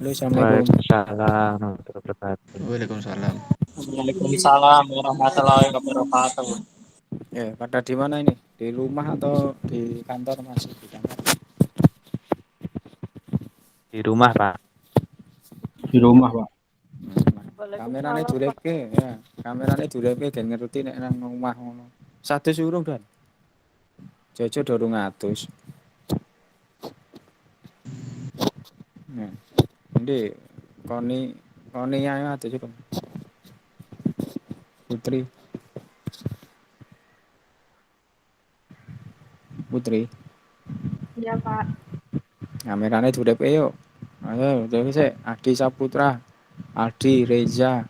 Assalamualaikum. Waalaikumsalam warahmatullahi wabarakatuh. Waalaikumsalam. Waalaikumsalam warahmatullahi wabarakatuh. Ya, pada di mana ini? Di rumah atau di kantor masih di kantor? Di rumah, Pak. Di rumah, Pak. Kamerane dureke ya. Kamerane dureke gen ngerti nek nang omah ngono. Satu surung dan. Jojo dorong atus. Nah, ndi koni ae atus surung. Putri. Putri. Iya, Pak. Kamerane dureke yuk. Ayo, dhewe sik Adi Saputra. Adi Reza.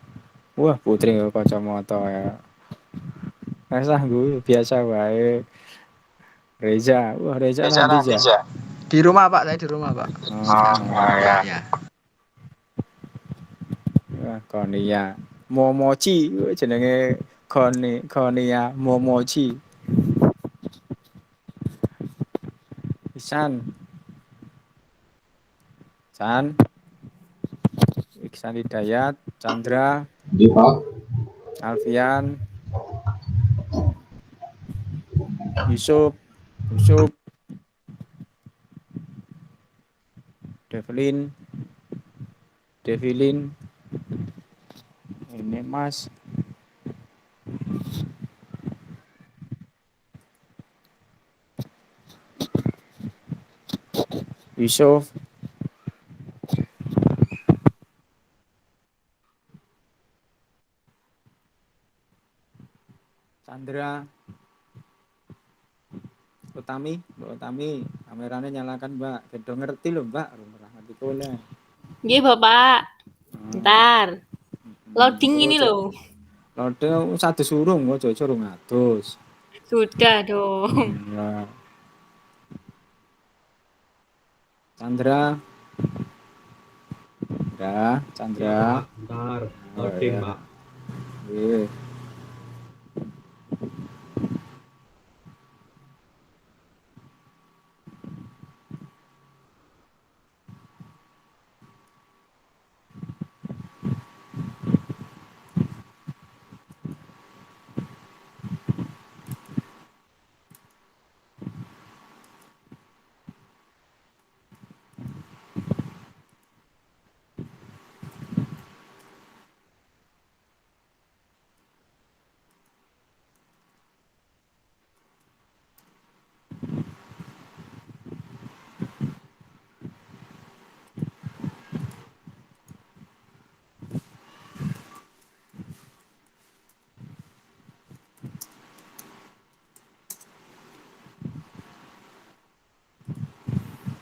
Wah, Putri kacamata ya. Rasa gue biasa wae. Reza. Wah, Reza nanti ja. Di rumah Pak, saya di rumah Pak. Oh, Ya. Ya. Wah, Konia. Momochi jenenge Konia Momochi. Iksan. Iksan Hidayat, Chandra, Di Pak. Alfian, Yusuf, Develin, ini Mas, Yusuf, Chandra, Utami, kameranya nyalakan Mbak. Kedo ngerti loh Mbak, ngerti boleh. Iya, Bapak. Bentar. Loading ini loh. Loading satu surung, Jojo surung atus. Sudah dong. Ya. Chandra. Ya, Chandra. Ya, Pak. Bentar. Loading, Pak. Iya.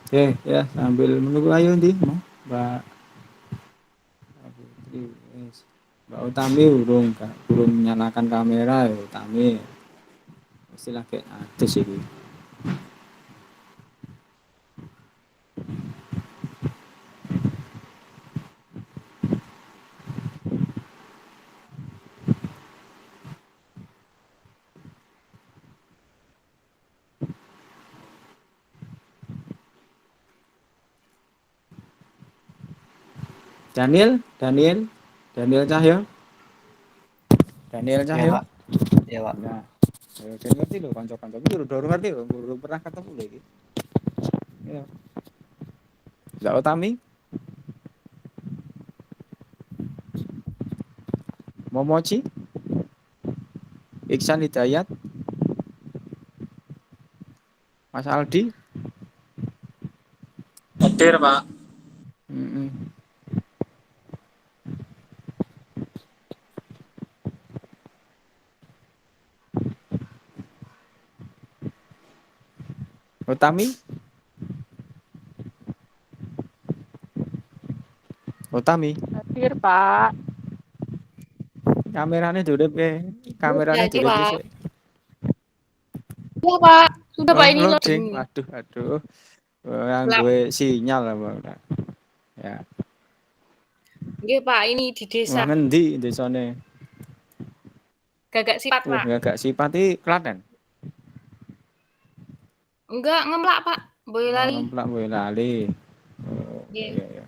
Oke, ya sambil menunggu ayo nanti, Mbak Putri, Mbak Utami urung nyalakan kamera ya Utami. Istilah kayak atus ini. Daniel Cahyo. Ya, Pak. Ya, Pak. Nah, saya ngerti loh kanca-kanca itu udah ngerti loh, udah pernah ketemu lagi. Ya. Mbak Utami. Momochi. Iksan Hidayat. Mas Aldi. Hadir, Pak. Utami. Hadir, Pak. Kameranya durep kameranya Sudah, durep Pak. sih. Iya, Pak. Sudah, Pak, ini Loading. loading. Aduh. Yang gue sinyal apa. Ya. Iya, Pak, ini di desa. Ngendi desane? Gagak sifat, Pak. Gagak sifat iki Klaten. Enggak, ngemlak, Pak. Boyolali. Ngemplak Boyolali. Iya. Iya.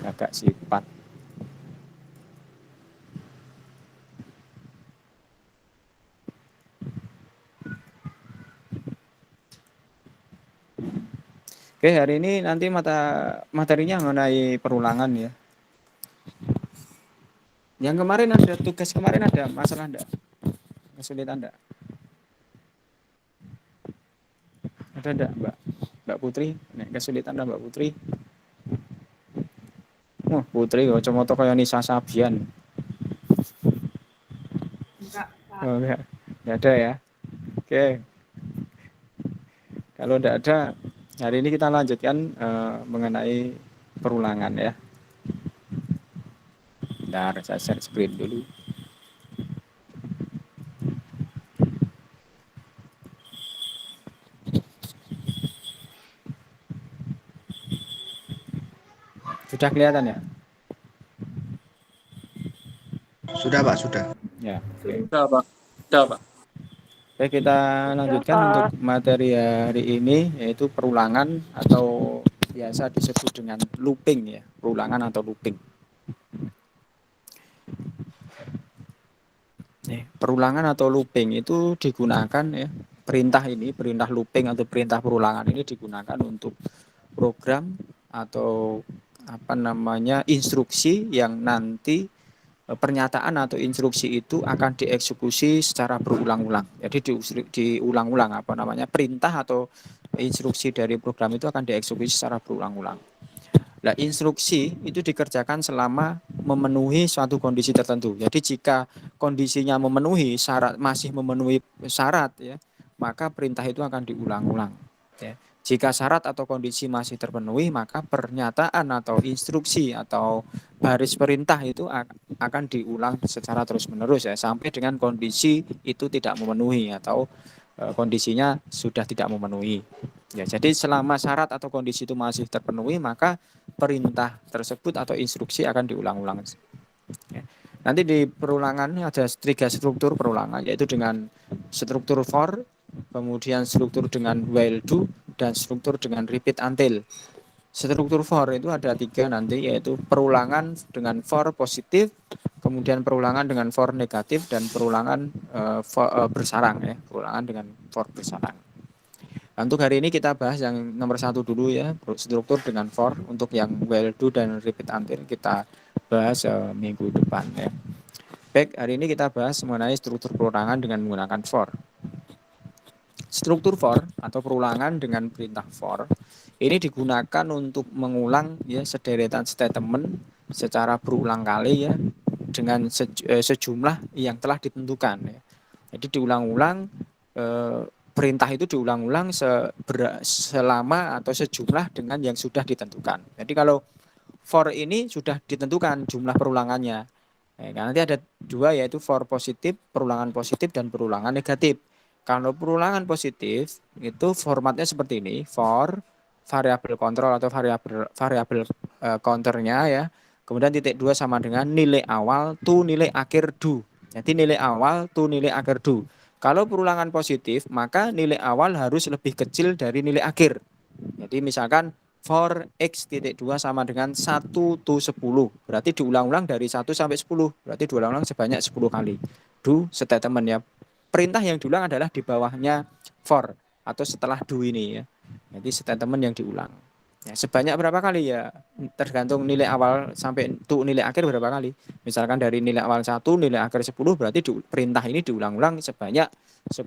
Gagak sifat. Oke, hari ini nanti materinya mengenai perulangan ya. Yang kemarin ada tugas kemarin ada masalah enggak? Kesulitan enggak? Ada enggak, Mbak? Mbak Putri, nek kesulitan enggak Mbak Putri? Wah, Putri kacamata kaya Nisa Sabian. Enggak, Pak. Oh, enggak ada ya. Oke. Kalau enggak ada, hari ini kita lanjutkan mengenai perulangan ya. Bentar, saya share screen dulu. Sudah kelihatan ya? Sudah Pak, sudah. Ya, oke. Sudah, Pak. Sudah, Pak. Oke, kita lanjutkan untuk materi hari ini yaitu perulangan atau biasa disebut dengan looping ya, perulangan atau looping. Perulangan atau looping itu digunakan ya, perintah looping atau perintah perulangan ini digunakan untuk program atau instruksi yang nanti pernyataan atau instruksi itu akan dieksekusi secara berulang-ulang. Jadi diulang-ulang perintah atau instruksi dari program itu akan dieksekusi secara berulang-ulang. Nah, instruksi itu dikerjakan selama memenuhi suatu kondisi tertentu. Jadi jika kondisinya masih memenuhi syarat ya, maka perintah itu akan diulang-ulang. Ya. Jika syarat atau kondisi masih terpenuhi, maka pernyataan atau instruksi atau baris perintah itu akan diulang secara terus-menerus ya, sampai dengan kondisi itu tidak memenuhi atau kondisinya sudah tidak memenuhi. Ya, jadi selama syarat atau kondisi itu masih terpenuhi, maka perintah tersebut atau instruksi akan diulang-ulang. Ya. Nanti di perulangan ada 3 struktur perulangan, yaitu dengan struktur for, kemudian struktur dengan while do, dan struktur dengan repeat until. Struktur for itu ada 3 nanti, yaitu perulangan dengan for positif, kemudian perulangan dengan for negatif, dan perulangan bersarang ya, perulangan dengan for bersarang. Untuk hari ini kita bahas yang nomor 1 dulu ya, struktur dengan for. Untuk yang while do dan repeat until kita bahas minggu depan ya. Baik, hari ini kita bahas mengenai struktur perulangan dengan menggunakan for. Struktur for atau perulangan dengan perintah for ini digunakan untuk mengulang ya sederetan statement secara berulang kali ya dengan sejumlah yang telah ditentukan ya. Jadi diulang-ulang perintah itu diulang-ulang selama atau sejumlah dengan yang sudah ditentukan. Jadi kalau for ini sudah ditentukan jumlah perulangannya. Nanti ada 2 yaitu for positif, perulangan positif dan perulangan negatif. Kalau perulangan positif itu formatnya seperti ini, for variabel kontrol atau variabel counternya ya. Kemudian titik 2 sama dengan nilai awal to nilai akhir do. Jadi nilai awal to nilai akhir do. Kalau perulangan positif, maka nilai awal harus lebih kecil dari nilai akhir. Jadi misalkan for x titik 2 sama dengan 1 to 10. Berarti diulang-ulang dari 1 sampai 10. Berarti diulang-ulang sebanyak 10 kali. Do statement ya. Perintah yang diulang adalah di bawahnya for atau setelah do ini ya. Jadi statement yang diulang. Ya, sebanyak berapa kali ya tergantung nilai awal sampai nilai akhir berapa kali. Misalkan dari nilai awal 1 nilai akhir 10 berarti perintah ini diulang-ulang sebanyak 10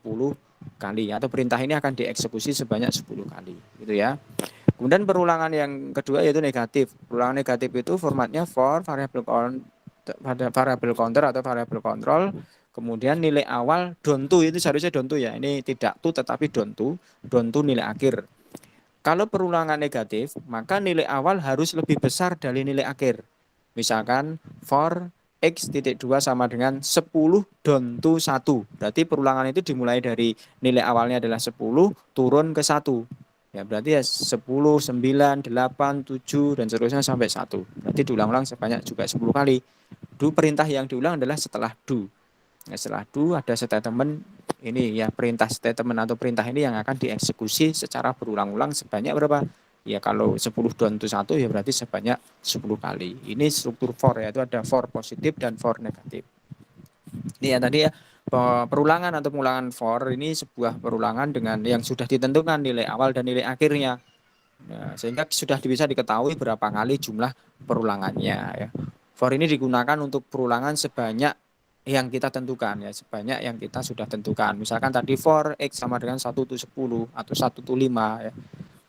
kali atau perintah ini akan dieksekusi sebanyak 10 kali gitu ya. Kemudian perulangan yang kedua yaitu negatif. Perulangan negatif itu formatnya for variable counter atau variable control. Kemudian nilai awal don't to itu seharusnya don't to ya. Ini tidak to tetapi don't to nilai akhir. Kalau perulangan negatif, maka nilai awal harus lebih besar dari nilai akhir. Misalkan for x titik 2 sama dengan 10 down to 1. Berarti perulangan itu dimulai dari nilai awalnya adalah 10 turun ke 1. Ya, berarti ya 10, 9, 8, 7 dan seterusnya sampai 1. Berarti diulang-ulang sebanyak juga 10 kali. Do perintah yang diulang adalah setelah do. Nah, setelah do ada statement ini ya, perintah statement atau perintah ini yang akan dieksekusi secara berulang-ulang sebanyak berapa? Ya kalau 10 don itu 1 ya berarti sebanyak 10 kali. Ini struktur for ya, itu ada for positif dan for negatif. Ini ya tadi ya perulangan atau pengulangan for ini sebuah perulangan dengan yang sudah ditentukan nilai awal dan nilai akhirnya. Nah, sehingga sudah bisa diketahui berapa kali jumlah perulangannya ya. For ini digunakan untuk perulangan sebanyak yang kita tentukan ya, sebanyak yang kita sudah tentukan. Misalkan tadi for X sama dengan 1 to 10 atau 1 to 5 ya.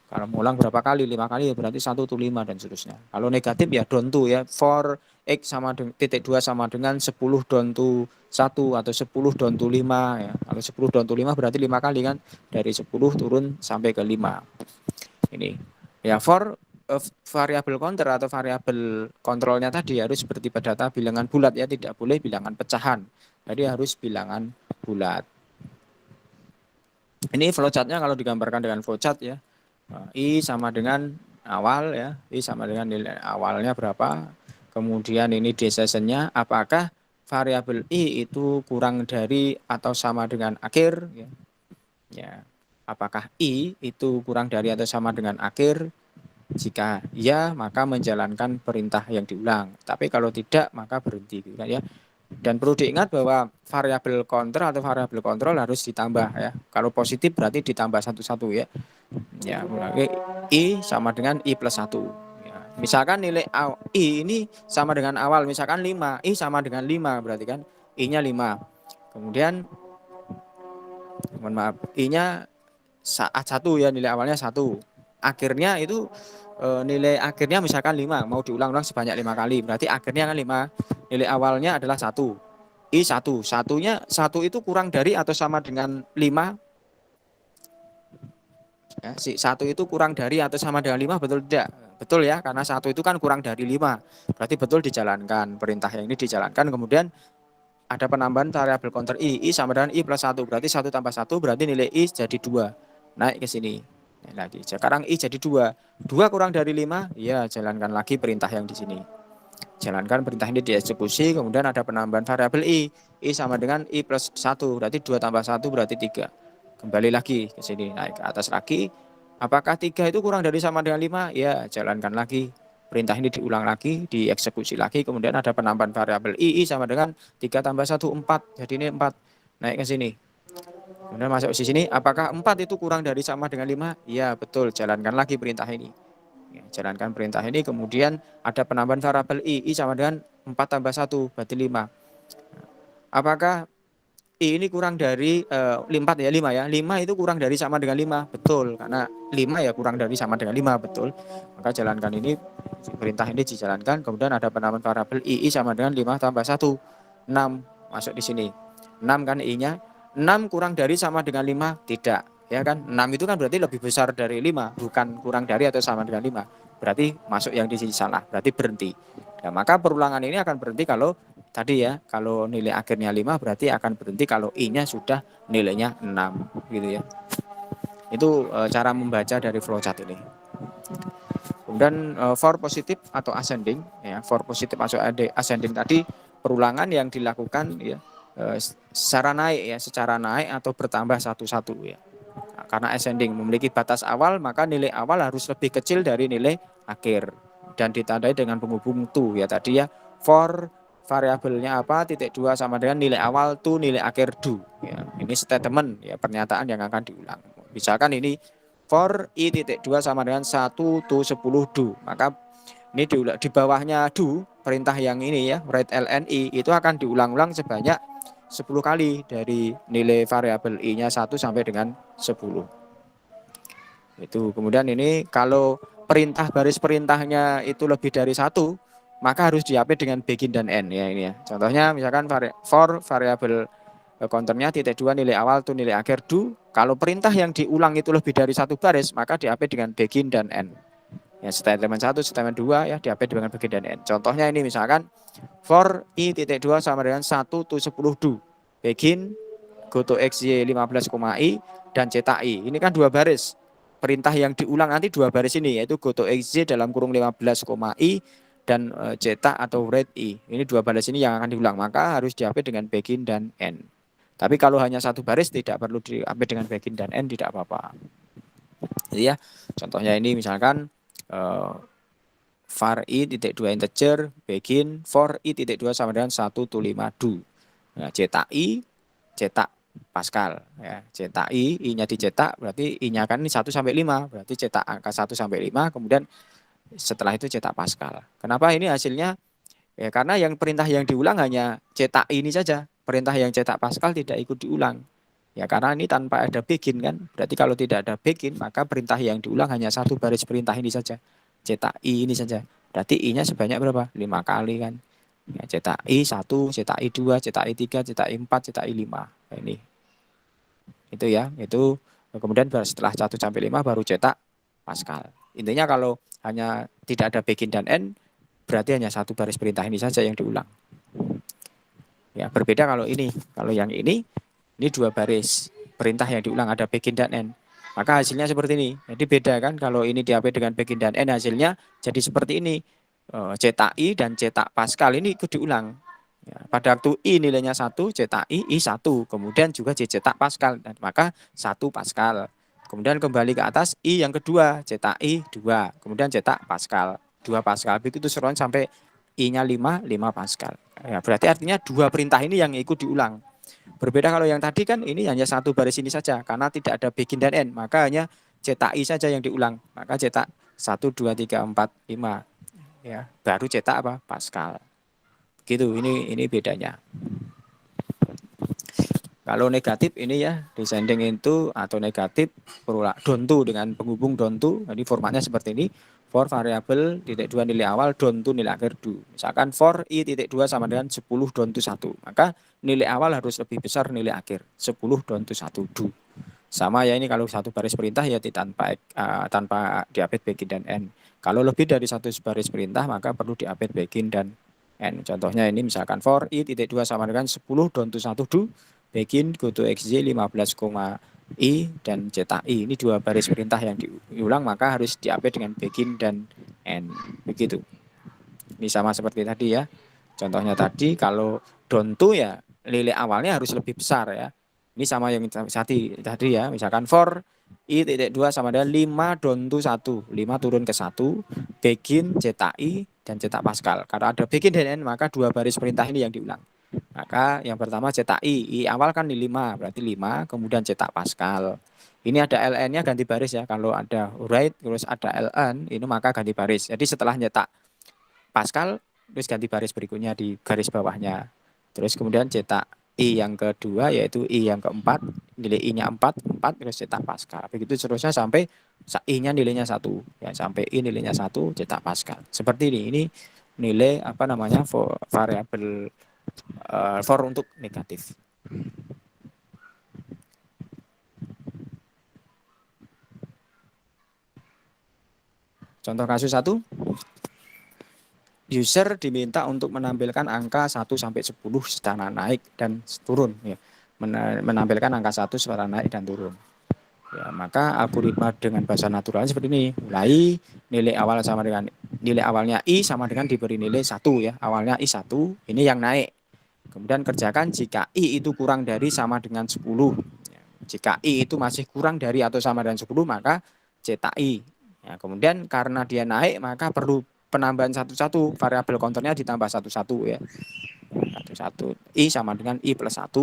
Kalau mengulang berapa kali? 5 kali ya berarti 1 to 5 dan seterusnya. Kalau negatif ya down to ya. For X sama titik 2 sama dengan 10 down to 1 atau 10 down to 5 ya. Kalau 10 down to 5 berarti 5 kali kan. Dari 10 turun sampai ke 5. Ini. Ya for variabel counter atau variabel kontrolnya tadi harus seperti pada data bilangan bulat ya, tidak boleh bilangan pecahan. Jadi harus bilangan bulat. Ini flowchartnya kalau digambarkan dengan flowchart ya. I sama dengan awal ya, I sama dengan nilai awalnya berapa, kemudian ini decision-nya apakah variabel I itu kurang dari atau sama dengan akhir ya. Ya. Apakah I itu kurang dari atau sama dengan akhir? Jika ya, maka menjalankan perintah yang diulang. Tapi kalau tidak, maka berhenti gitu kan ya. Dan perlu diingat bahwa variabel counter atau variabel kontrol harus ditambah ya. Kalau positif berarti ditambah satu-satu ya. Ya, berarti I sama dengan I plus 1. Ya. Misalkan nilai I ini sama dengan awal, misalkan 5, I sama dengan 5 berarti kan I-nya 5. Kemudian mohon maaf, I-nya saat 1 ya, nilai awalnya 1. Akhirnya itu nilai akhirnya misalkan 5, mau diulang-ulang sebanyak 5 kali, berarti akhirnya kan 5. Nilai awalnya adalah 1. I 1. Satunya 1 itu kurang dari atau sama dengan 5. Ya, si 1 itu kurang dari atau sama dengan 5, betul tidak? Betul ya, karena 1 itu kan kurang dari 5. Berarti betul dijalankan. Perintah yang ini dijalankan, kemudian ada penambahan variabel counter I sama dengan I plus 1. Berarti 1 tambah 1 berarti nilai I jadi 2. Naik ke sini. Lagi. Sekarang I jadi 2. 2 kurang dari 5, ya jalankan lagi perintah yang di sini. Jalankan perintah ini dieksekusi, kemudian ada penambahan variabel I sama dengan I plus 1. Berarti 2 tambah 1 berarti 3. Kembali lagi ke sini, naik ke atas lagi. Apakah 3 itu kurang dari sama dengan 5? Ya, jalankan lagi. Perintah ini diulang lagi, dieksekusi lagi. Kemudian ada penambahan variabel I sama dengan 3 tambah 1, 4. Jadi ini 4. Naik ke sini. Kemudian masuk ke sini. Apakah 4 itu kurang dari sama dengan 5? Ya, betul. Jalankan lagi perintah ini. Ya, jalankan perintah ini. Kemudian ada penambahan variabel I sama dengan 4 tambah 1, berarti 5. Apakah I ini kurang dari 4 ya, 5 ya. 5 itu kurang dari sama dengan 5. Betul, karena 5 ya kurang dari sama dengan 5, betul. Maka jalankan ini, perintah ini dijalankan. Kemudian ada penambahan variabel I sama dengan 5 tambah 1, 6. Masuk di sini. 6 kan I-nya. 6 kurang dari sama dengan 5? Tidak. Ya kan? 6 itu kan berarti lebih besar dari 5, bukan kurang dari atau sama dengan 5. Berarti masuk yang di sini salah, berarti berhenti. Nah, maka perulangan ini akan berhenti kalau tadi ya, kalau nilai akhirnya 5 berarti akan berhenti kalau I-nya sudah nilainya 6 gitu ya. Itu cara membaca dari flowchart ini. Kemudian for positif atau ascending ya, for positif atau ascending tadi perulangan yang dilakukan ya secara naik atau bertambah satu-satu ya. Karena ascending memiliki batas awal, maka nilai awal harus lebih kecil dari nilai akhir dan ditandai dengan penghubung to ya tadi ya. For variabelnya apa, titik 2 sama dengan nilai awal to nilai akhir do ya. Ini statement ya, pernyataan yang akan diulang. Misalkan ini for I titik 2 sama dengan 1 to 10 do, maka ini di bawahnya do, perintah yang ini ya, write ln I itu akan diulang-ulang sebanyak 10 kali dari nilai variabel I-nya 1 sampai dengan 10. Itu. Kemudian ini kalau perintah baris perintahnya itu lebih dari 1, maka harus diapit dengan begin dan end ya ini ya. Contohnya misalkan for variabel counternya titik 2 nilai awal to nilai akhir do. Kalau perintah yang diulang itu lebih dari 1 baris, maka diapit dengan begin dan end. Ya, statement 1, statement 2 ya diapit dengan begin dan end. Contohnya ini misalkan for I titik 2 sama dengan 1 to 10 do. Begin go to xy 15, I dan cetak I. Ini kan 2 baris. Perintah yang diulang nanti 2 baris ini yaitu go to xy dalam kurung 15, I dan cetak atau write I. Ini 2 baris ini yang akan diulang, maka harus diapit dengan begin dan end. Tapi kalau hanya 1 baris tidak perlu diapit dengan begin dan end, tidak apa-apa. Jadi ya, contohnya ini misalkan eh, var i titik 2 integer begin for i titik 2 sama dengan 1 to 5 do. Nah, cetak i, cetak Pascal ya. Cetak i-nya dicetak berarti i-nya kan ini 1 sampai 5, berarti cetak angka 1 sampai 5 kemudian setelah itu cetak Pascal. Kenapa ini hasilnya? Ya karena yang perintah yang diulang hanya cetak ini saja. Perintah yang cetak Pascal tidak ikut diulang. Ya karena ini tanpa ada begin kan. Berarti kalau tidak ada begin maka perintah yang diulang hanya satu baris perintah ini saja. Cetak i ini saja. Berarti i-nya sebanyak berapa? 5 kali kan. Ya, cetak i 1, cetak i 2, cetak i 3, cetak i 4, cetak i 5. Nah, ini. Itu ya, itu kemudian setelah 1 sampai 5 baru cetak Pascal. Intinya kalau hanya tidak ada begin dan end berarti hanya satu baris perintah ini saja yang diulang. Ya, berbeda kalau ini. Kalau yang ini dua baris perintah yang diulang ada begin dan end. Maka hasilnya seperti ini. Jadi beda kan kalau ini diapit dengan begin dan end hasilnya jadi seperti ini. Cetak i dan cetak Pascal ini ikut diulang. Ya, pada waktu i nilainya 1, cetak i 1, kemudian juga dicetak Pascal dan maka 1 Pascal. Kemudian kembali ke atas i yang kedua, cetak i 2, kemudian cetak Pascal. 2 Pascal, begitu seruan sampai i-nya 5 Pascal. Ya, berarti artinya dua perintah ini yang ikut diulang. Berbeda kalau yang tadi kan ini hanya satu baris ini saja karena tidak ada begin dan end, maka hanya cetak i saja yang diulang. Maka cetak 1 2 3 4 5 ya, baru cetak apa? Pascal. Gitu, ini bedanya. Kalau negatif ini ya descending into atau negatif dontu dengan penghubung dontu. Jadi formatnya seperti ini. For variable titik 2 nilai awal dontu nilai akhir do. Misalkan for i titik 2 sama dengan 10 dontu 1. Maka nilai awal harus lebih besar nilai akhir. 10 dontu 1 do. Sama ya ini kalau satu baris perintah ya tanpa diapit begin dan end. Kalau lebih dari satu baris perintah maka perlu diapit begin dan end. Contohnya ini misalkan for i titik 2 sama dengan 10 dontu 1 do. Begin go to xj 15, i dan cetak i. Ini dua baris perintah yang diulang maka harus diapit dengan begin dan end. Begitu. Ini sama seperti tadi ya. Contohnya tadi kalau dontu ya nilai awalnya harus lebih besar ya. Ini sama yang tadi ya. Misalkan for i titik 2 sama dengan 5 dontu 1. 5 turun ke 1. Begin cetak i dan cetak Pascal. Kalau ada begin dan end maka dua baris perintah ini yang diulang. Maka yang pertama cetak i awal kan di 5, berarti 5, kemudian cetak Pascal. Ini ada ln-nya ganti baris ya. Kalau ada write terus ada ln, ini maka ganti baris. Jadi setelah nyetak Pascal, terus ganti baris berikutnya di garis bawahnya. Terus kemudian cetak i yang kedua yaitu i yang keempat, nilai i-nya 4, terus cetak Pascal. Begitu seterusnya sampai i-nya nilainya 1. Ya, sampai i nilainya 1 cetak Pascal. Seperti ini nilai apa namanya variabel for untuk negatif. Contoh kasus 1. User diminta untuk menampilkan angka 1 sampai 10 secara naik dan turun ya. Menampilkan angka 1 secara naik dan turun. Ya, maka algoritma dengan bahasa natural seperti ini. Mulai nilai awal sama dengan nilai awalnya i sama dengan diberi nilai 1 ya. Awalnya i 1, ini yang naik. Kemudian kerjakan jika i itu kurang dari sama dengan 10. Jika i itu masih kurang dari atau sama dengan 10 maka cetak i. Ya, kemudian karena dia naik maka perlu penambahan satu-satu, variabel counternya ditambah satu-satu ya. Satu-satu. I sama dengan i plus 1.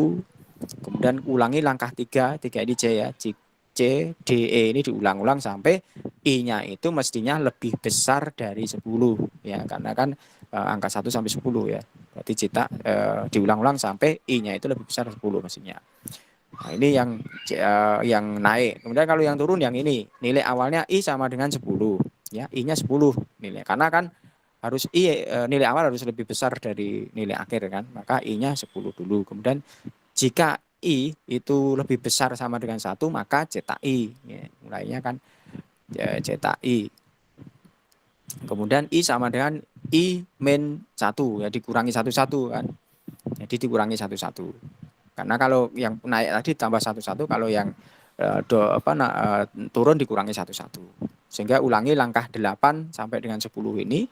Kemudian ulangi langkah 3 ini C ya. C, D, E ini diulang-ulang sampai I-nya itu mestinya lebih besar dari 10 ya, karena kan angka 1 sampai 10 ya. Berarti cetak diulang-ulang sampai I-nya itu lebih besar 10 mestinya. Nah, ini yang naik. Kemudian kalau yang turun yang ini, nilai awalnya I sama dengan 10 ya, I-nya 10 nilai. Karena kan harus nilai awal harus lebih besar dari nilai akhir kan. Maka I-nya 10 dulu. Kemudian jika I itu lebih besar sama dengan 1 maka cetak I ya, mulainya kan ya, cetak I. Kemudian I sama dengan I min 1 ya, dikurangi 1 kan. Jadi dikurangi 1. Karena kalau yang naik tadi tambah 1, kalau yang turun dikurangi 1. Sehingga ulangi langkah 8 sampai dengan 10 ini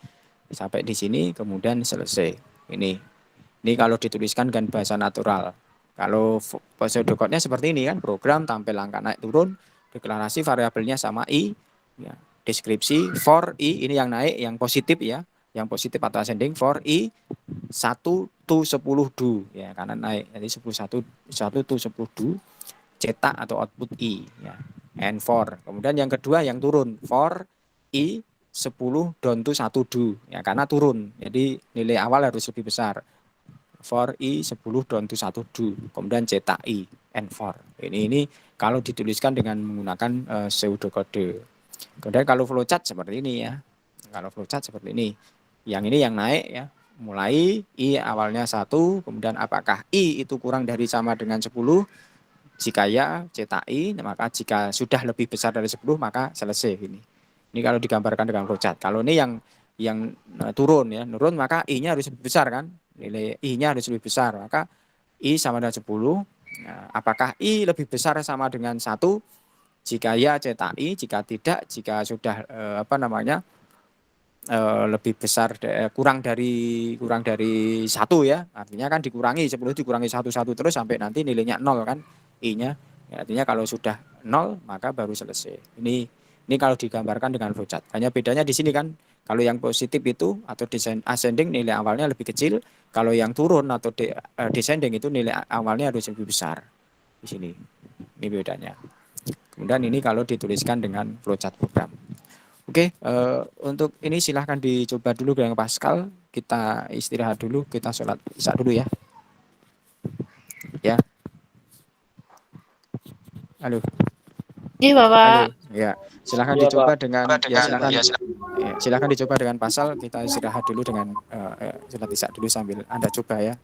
sampai di sini kemudian selesai. Ini kalau dituliskan dengan bahasa natural. Kalau pseudocode-nya seperti ini kan, program tampil angka naik turun Deklarasi variabelnya sama I, ya. Deskripsi for I ini yang naik, yang positif ya, yang positif atau ascending for I 1 to 10 do ya, karena naik jadi 1 to 10 do cetak atau output I ya. And for. Kemudian yang kedua yang turun for I 10 down to 1 do ya, karena turun. Jadi nilai awal harus lebih besar. For I 10 down to 1 do. Kemudian cetak I and for. Ini kalau dituliskan dengan menggunakan pseudocode. Kemudian kalau flowchart seperti ini ya. Kalau flowchart seperti ini. Yang ini yang naik ya. Mulai I awalnya 1, kemudian apakah I itu kurang dari sama dengan 10? Jika ya, cetak I, maka jika sudah lebih besar dari 10, maka selesai ini. Ini kalau digambarkan dengan flowchart. Kalau ini yang turun ya, turun maka I-nya harus lebih besar kan? Nilai I-nya harus lebih besar. Maka I sama dengan 10. Nah, apakah I lebih besar sama dengan 1? Jika ya cetak I, jika tidak, jika sudah lebih besar kurang dari 1 ya. Artinya kan dikurangi 10 dikurangi 1 terus sampai nanti nilainya 0 kan I-nya. Ya, artinya kalau sudah 0 maka baru selesai. Ini kalau digambarkan dengan flowchart. Hanya bedanya di sini kan kalau yang positif itu atau ascending nilai awalnya lebih kecil, kalau yang turun atau descending itu nilai awalnya harus lebih besar. Di sini. Ini bedanya. Kemudian ini kalau dituliskan dengan flowchart program. Oke, untuk ini silahkan dicoba dulu dengan Pascal. Kita istirahat dulu, kita sholat isya dulu ya. Ya. Halo. Iya, Halo. Bapak. Ya, silahkan Iya, dicoba Pak. dengan silahkan dicoba dengan Pascal. Kita istirahat dulu dengan sholat isya dulu sambil Anda coba ya.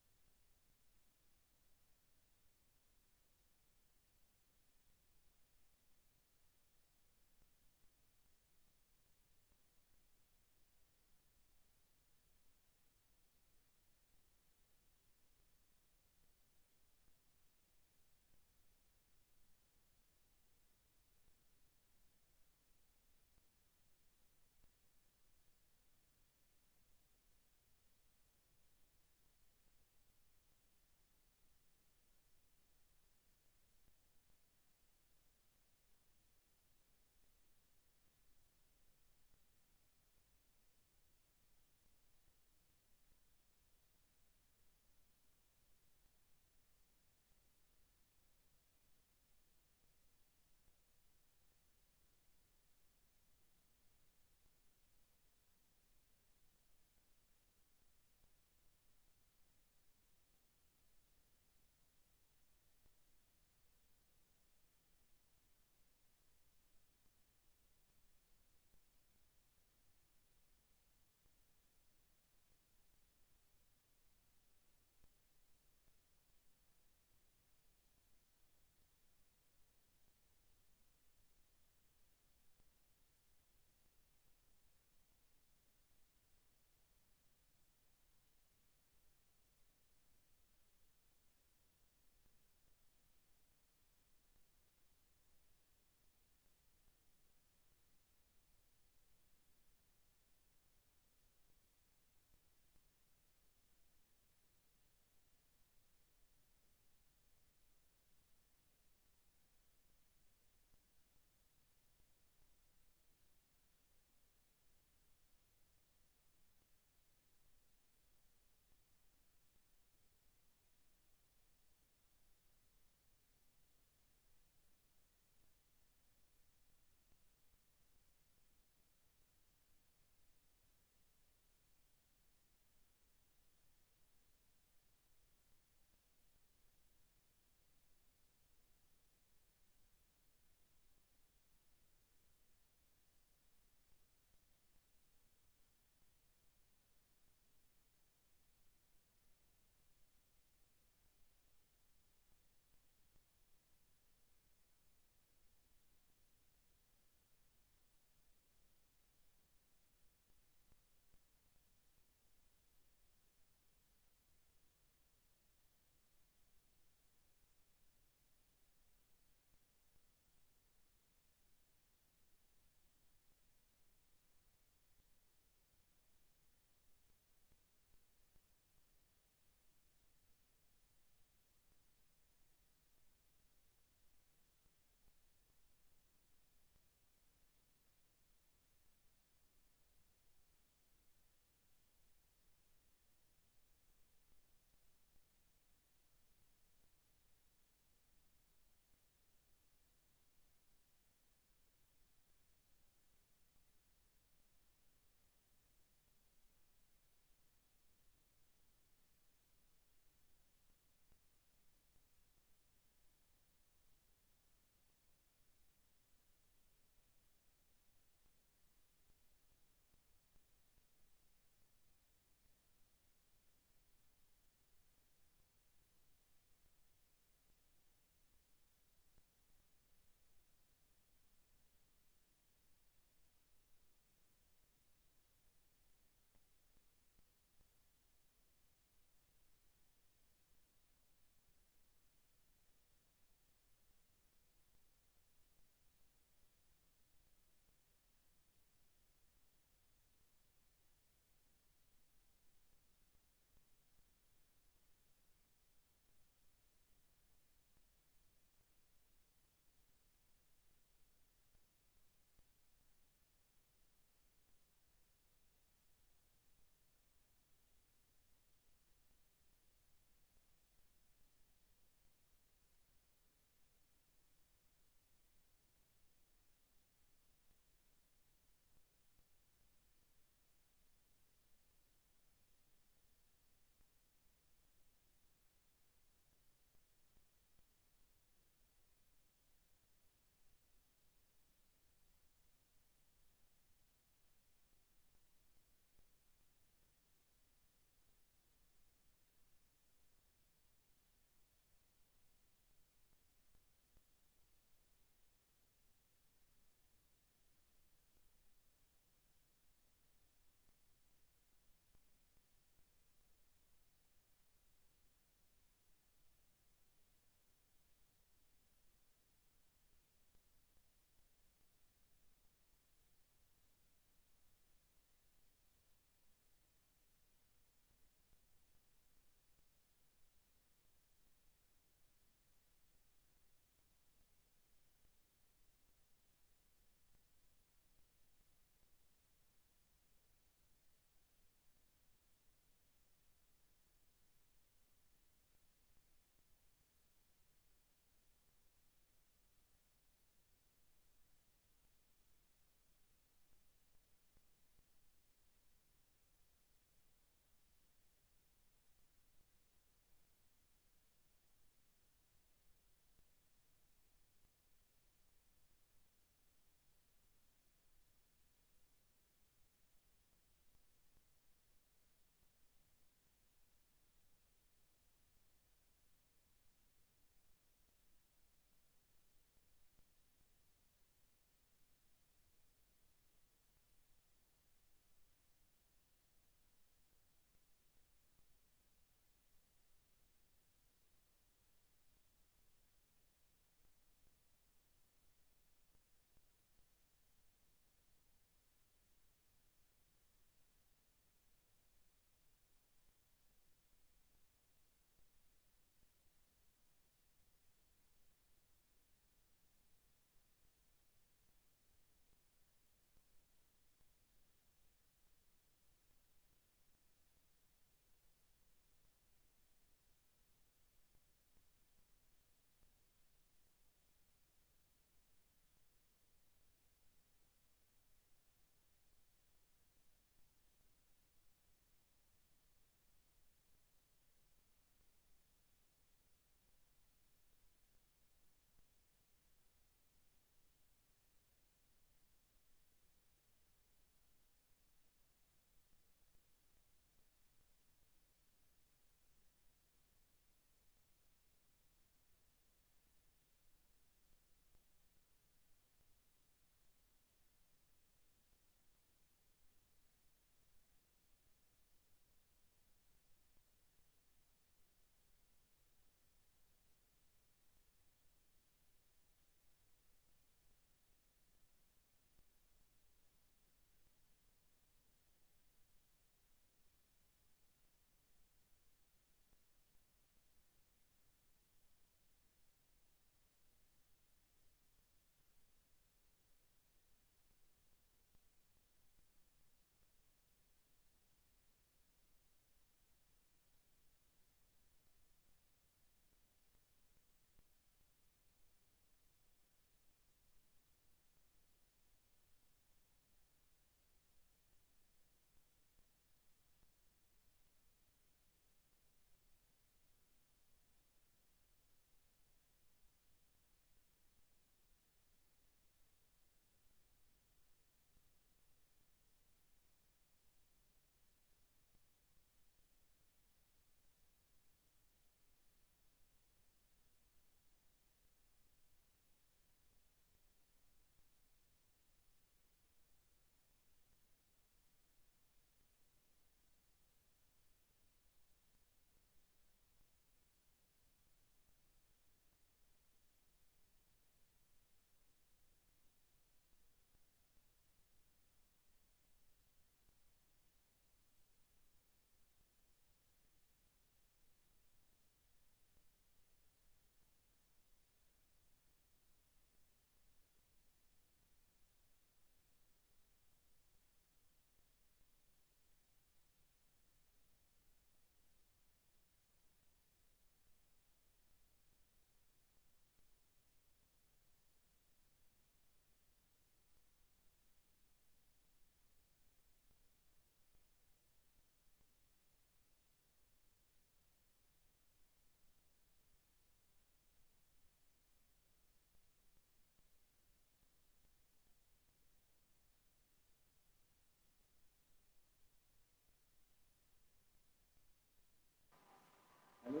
Halo,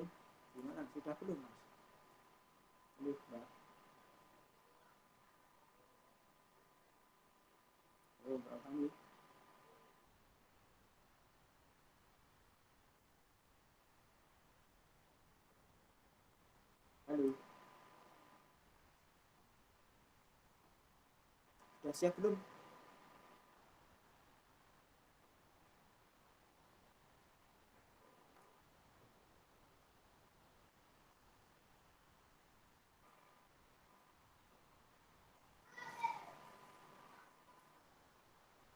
gimana? Sudah belum, Mas? Belum, Mbak. Oh, Mbak Fahmi. Halo, sudah siap belum?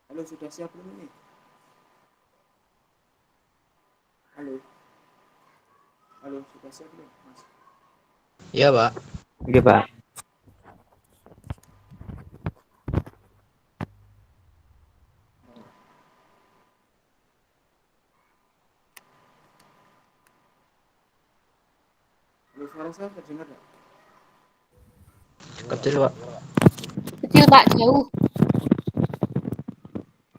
Halo, sudah siap belum ini? Halo, halo, sudah siap belum, Mas? Iya, Pak. Oke, Pak. Halo, suara saya terdengar nggak? Kecil, Pak. Kecil Pak, jauh.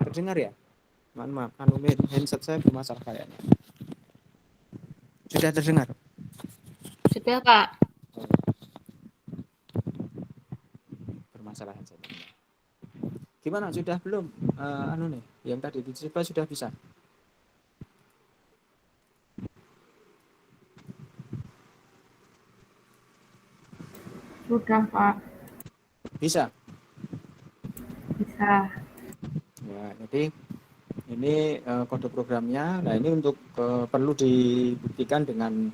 Terdengar ya? Maaf, handset saya bermasalah kayaknya. Sudah terdengar? Sudah Pak. Bermasalah handset. Gimana? Sudah belum? Anu nih, yang tadi dicoba sudah bisa? Sudah Pak. Bisa? Bisa. Ya, jadi ini kode programnya. Nah, ini untuk perlu dibuktikan dengan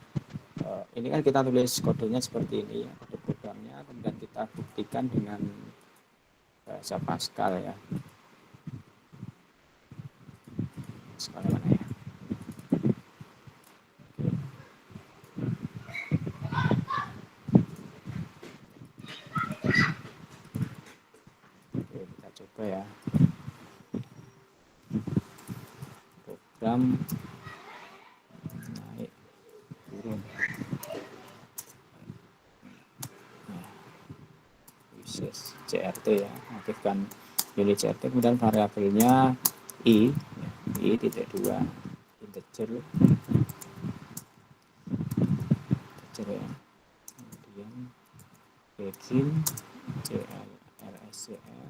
ini kan kita tulis kodenya seperti ini ya, kode programnya, kemudian kita buktikan dengan bahasa Pascal ya. Pascal mana ya? Oke, kita coba ya. Program naik turun. Uses CRT ya, aktifkan pilih CRT, kemudian variabelnya i, ya, i titik dua integer, ya. Kemudian begin CLRSCL.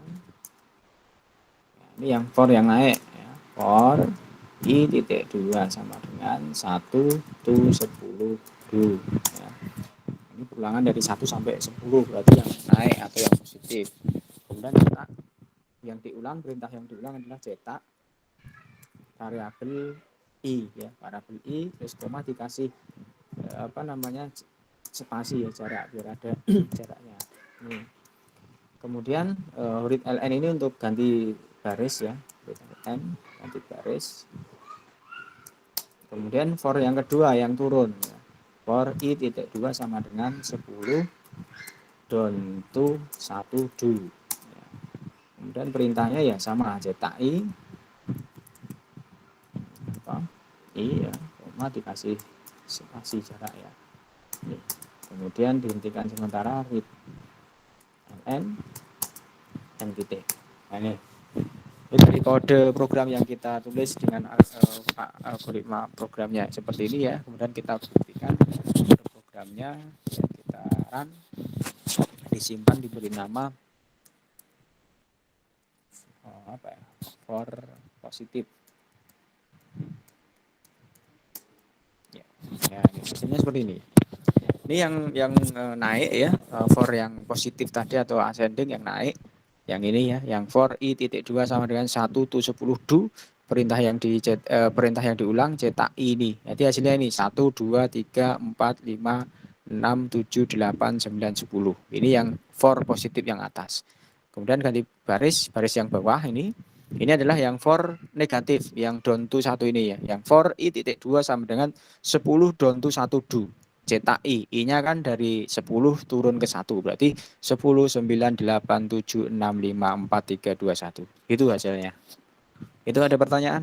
Nah, ini yang for yang naik ya. For i titik dua sama dengan 1 to 10 do ya. Ini ulangan dari 1 sampai 10 berarti yang naik atau yang positif. Kemudian cetak yang diulang, perintah yang diulang adalah cetak variabel i ya, variabel i terus koma dikasih apa namanya spasi ya, jarak biar ada jaraknya. Ini. Kemudian read ln ini untuk ganti baris ya, read ln ganti baris. Kemudian for yang kedua yang turun ya. For i titik 2 sama dengan 10 down to 1 do ya. Kemudian perintahnya ya sama, cetak i apa i ya, koma dikasih spasi jarak ya. Ini. Kemudian dihentikan sementara, read ln n titik. Nah, ini dari kode program yang kita tulis dengan algoritma programnya seperti ini ya. Kemudian kita buktikan kode programnya ya, kita run, disimpan, diberi nama apa ya, for positif ya. Ya, hasilnya seperti ini. Ini yang naik ya, for yang positif tadi atau ascending yang naik. Yang ini ya, yang for i titik 2 sama dengan 1 to 10 do, perintah yang perintah yang diulang cetak i ini. Jadi hasilnya ini 1 2 3 4 5 6 7 8 9 10. Ini yang for positif yang atas. Kemudian ganti baris yang bawah ini. Ini adalah yang for negatif, yang down to 1 ini ya. Yang for i titik 2 sama dengan 10 down to 1 do. Cetak i, i-nya kan dari 10 turun ke 1, berarti 10 9 8 7 6 5 4 3 2 1. Itu hasilnya. Itu ada pertanyaan?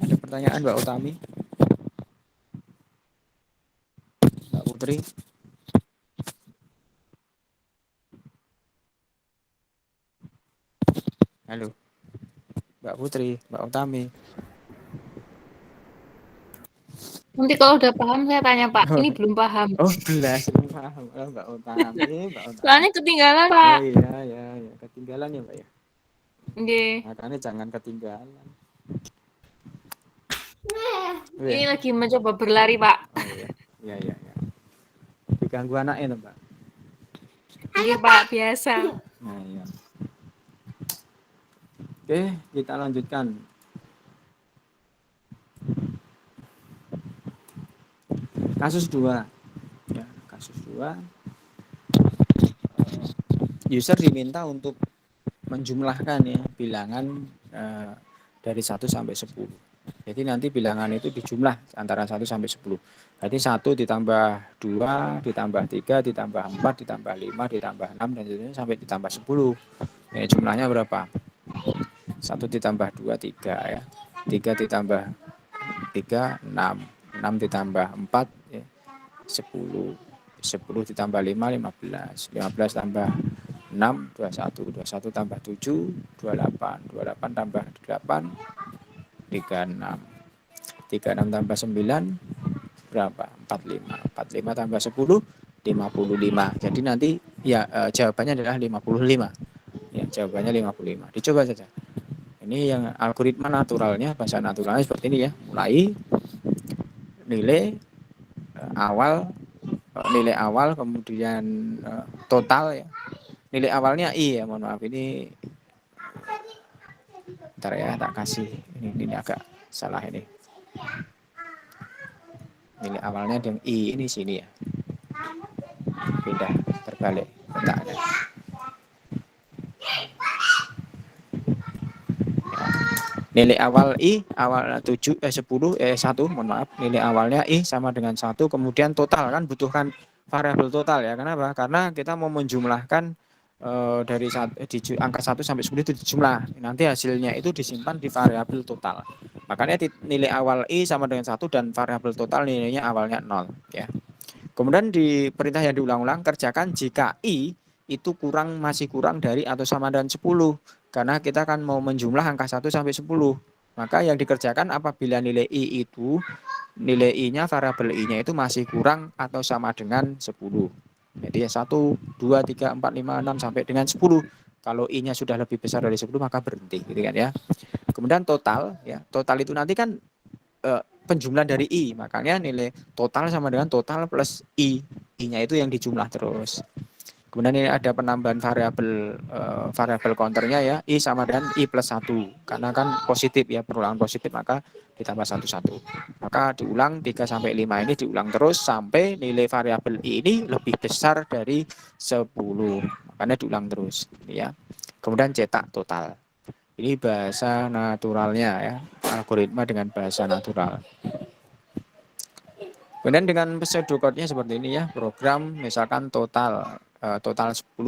Ada pertanyaan Mbak Utami? Mbak Putri? Halo. Mbak Putri, Mbak Utami. Nanti kalau udah paham saya tanya Pak. Ini belum paham. Oh, belas belum paham. Oh, Mbak Utami, Mbak Utami. Soalnya ketinggalan Oh Pak. iya, ya, ya. Ketinggalan ya, Mbak ya. Nggih. Makanya jangan ketinggalan. Ini lagi mencoba berlari Pak. Oh iya, iya, iya. Ya. Diganggu anaknya tuh, Mbak. Nggih Pak, biasa. Nah, iya. Oke, kita lanjutkan. Kasus 2. Ya, kasus 2. User diminta untuk menjumlahkan ya bilangan dari 1 sampai 10. Jadi nanti bilangan itu dijumlah antara 1 sampai 10. Berarti 1 ditambah 2, ditambah 3, ditambah 4, ditambah 5, ditambah 6, dan seterusnya sampai ditambah 10. Ya, jumlahnya berapa? 1 ditambah 2, 3 ya. 3 ditambah 3, 6. 6 ditambah 4, ya, 10. 10 ditambah 5, 15. 15 tambah 6, 21. 21 tambah 7, 28. 28 tambah 8, 36. 36 tambah 9 berapa? 45. 45 tambah 10, 55. Jadi nanti ya jawabannya adalah 55. Ya, jawabannya 55. Dicoba saja. Ini yang algoritma naturalnya, bahasa naturalnya seperti ini ya. Mulai nilai awal kemudian total ya. Nilai awalnya i ya, mohon maaf ini bentar ya, tak kasih ini agak salah ini. Nilai awalnya dengan i ini sini ya. Pindah terbalik letaknya. Nilai awal i, awal 10, 1, mohon maaf. Nilai awalnya i sama dengan 1, kemudian total kan butuhkan variabel total ya. Kenapa? Karena kita mau menjumlahkan dari angka 1 sampai 10 itu dijumlah. Nanti hasilnya itu disimpan di variabel total. Makanya nilai awal i sama dengan 1 dan variabel total nilainya awalnya 0 ya. Kemudian di perintah yang diulang-ulang, kerjakan jika i itu masih kurang dari atau sama dengan 10. Karena kita kan mau menjumlah angka 1 sampai 10. Maka yang dikerjakan apabila nilai i itu, nilai i-nya, variabel i-nya itu masih kurang atau sama dengan 10. Jadi 1, 2, 3, 4, 5, 6 sampai dengan 10. Kalau i-nya sudah lebih besar dari 10 maka berhenti gitu kan ya. Kemudian total ya. Total itu nanti kan penjumlahan dari i, makanya nilai total sama dengan total plus i. I-nya itu yang dijumlah terus. Kemudian ini ada penambahan variabel counternya ya, i sama dengan i plus 1. Karena kan positif ya, perulangan positif maka ditambah 1, 1. Maka diulang 3 sampai 5 ini diulang terus sampai nilai variabel i ini lebih besar dari 10. Makanya diulang terus ya. Kemudian cetak total. Ini bahasa naturalnya ya, algoritma dengan bahasa natural. Kemudian dengan pseudocode-nya seperti ini ya, program misalkan total 10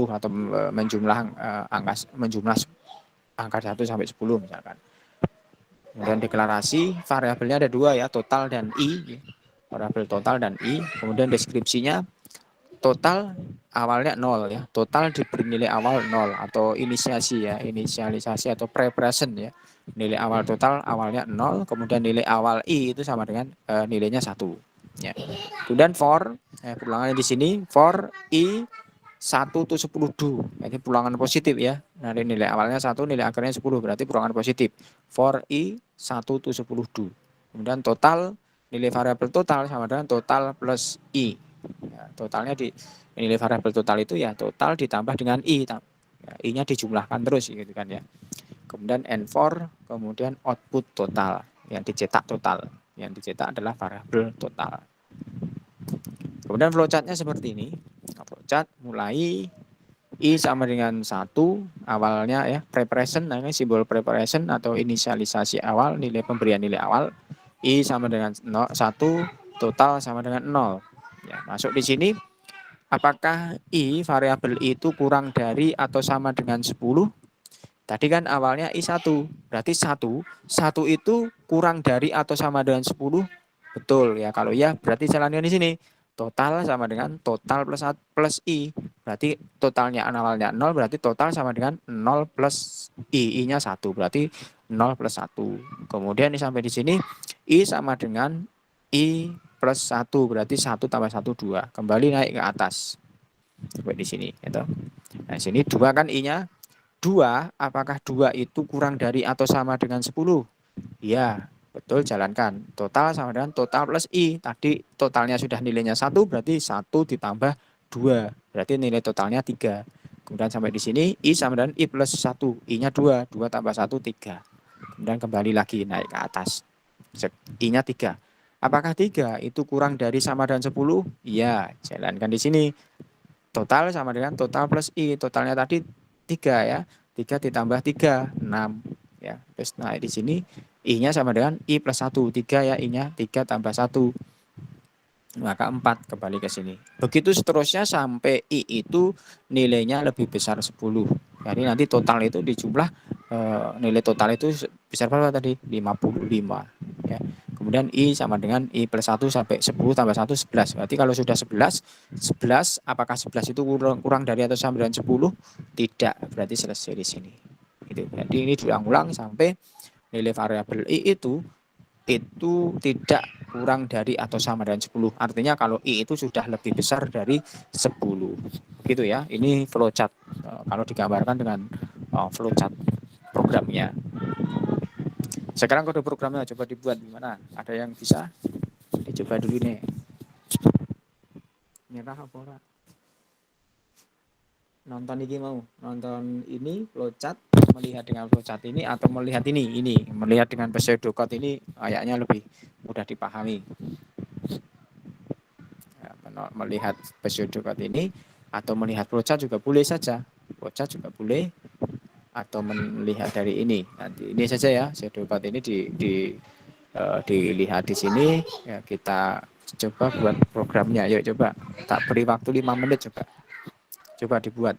atau menjumlah angka 1 sampai 10 misalkan. Kemudian deklarasi, variabelnya ada 2 ya, total dan i. Variabel total dan i. Kemudian deskripsinya, total awalnya 0 ya. Total diberi nilai awal 0 atau inisialisasi atau pre-present ya. Nilai awal total awalnya 0, kemudian nilai awal i itu sama dengan nilainya 1. Ya. Kemudian for, pulangannya di sini, for i 1 to 10 do. Jadi pulangan positif ya. Nah, nilai awalnya 1, nilai akhirnya 10, berarti pulangan positif. For i 1 to 10 do. Kemudian total, nilai variabel total sama dengan total plus i. Ya, totalnya nilai variabel total itu ya total ditambah dengan i. Ya, i-nya dijumlahkan terus gitu kan ya. Kemudian N4, kemudian output total yang dicetak total. Yang dicetak adalah variabel total. Kemudian flowchart-nya seperti ini. Flowchart mulai i sama dengan 1 awalnya ya, preparation, nah ini simbol preparation atau inisialisasi awal, nilai pemberian nilai awal. I sama dengan 1, total sama dengan 0. Ya, masuk di sini. Apakah i variabel i itu kurang dari atau sama dengan 10? Tadi kan awalnya I1, berarti 1 itu kurang dari atau sama dengan 10? Betul ya, kalau ya berarti jalannya di sini. Total sama dengan total plus I. Berarti totalnya awalnya 0, berarti total sama dengan 0 plus I. I-nya 1, berarti 0 plus 1. Kemudian ini sampai di sini, I sama dengan I plus 1 berarti 1 tambah 1 2. Kembali naik ke atas. Sampai di sini gitu. Nah, sini 2 kan I-nya 2, apakah 2 itu kurang dari atau sama dengan 10? Iya, betul, jalankan. Total sama dengan total plus I. Tadi totalnya sudah nilainya 1, berarti 1 ditambah 2. Berarti nilai totalnya 3. Kemudian sampai di sini I sama dengan I plus 1. I-nya 2, 2 tambah 1, 3. Kemudian kembali lagi naik ke atas. I-nya 3. Apakah 3 itu kurang dari sama dengan 10? Iya, jalankan di sini. Total sama dengan total plus I. Totalnya tadi 3 ya. 3 ditambah 3, 6. Ya, terus naik di sini I-nya sama dengan I plus 1. 3 ya I-nya, 3 tambah 1. Maka 4 kembali ke sini. Begitu seterusnya sampai I itu nilainya lebih besar 10. Jadi nanti total itu dijumlah nilai total itu besar berapa tadi? 55. Ya. Kemudian I sama dengan I plus 1 sampai 10 tambah 1, 11. Berarti kalau sudah 11, 11 apakah 11 itu kurang dari atau sama dengan 10? Tidak, berarti selesai di sini. Gitu. Jadi ini diulang-ulang sampai nilai variabel I itu tidak kurang dari atau sama dengan 10. Artinya kalau I itu sudah lebih besar dari 10. Gitu ya. Ini flowchart. Kalau digambarkan dengan flowchart programnya. Sekarang kode programnya coba dibuat gimana? Ada yang bisa? Dicoba dulu nih. Nyerah apa ora? Nonton ini mau? Nonton ini flowchart, melihat dengan flowchart ini atau melihat ini melihat dengan pseudocode ini kayaknya lebih mudah dipahami. Ya, melihat pseudocode ini atau melihat flowchart juga boleh saja. Flowchart juga boleh atau melihat dari ini. Nanti ini saja ya, pseudocode ini dilihat di sini ya, kita coba buat programnya. Yuk coba. Tak beri waktu 5 menit coba. Coba dibuat.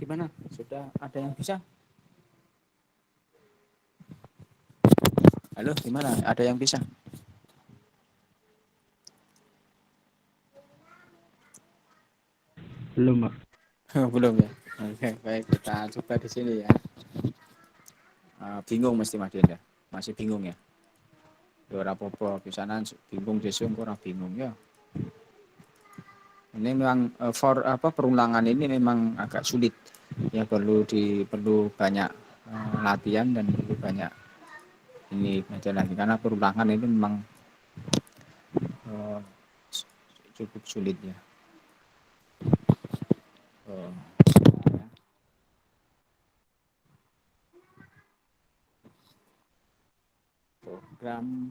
Gimana? Sudah ada yang bisa? Halo, gimana? Ada yang bisa? Belum, Pak. Belum ya? Oke, baik. Kita coba di sini ya. Bingung mesti Mas Dian ya? Masih bingung ya? Ya ora apa-apa, pisanan bingung desung ora bingung ya. Ini memang perulangan ini memang agak sulit. Ya perlu banyak latihan dan perlu banyak ini aja lagi karena perulangan ini memang eh, cukup sulit ya. Eh, program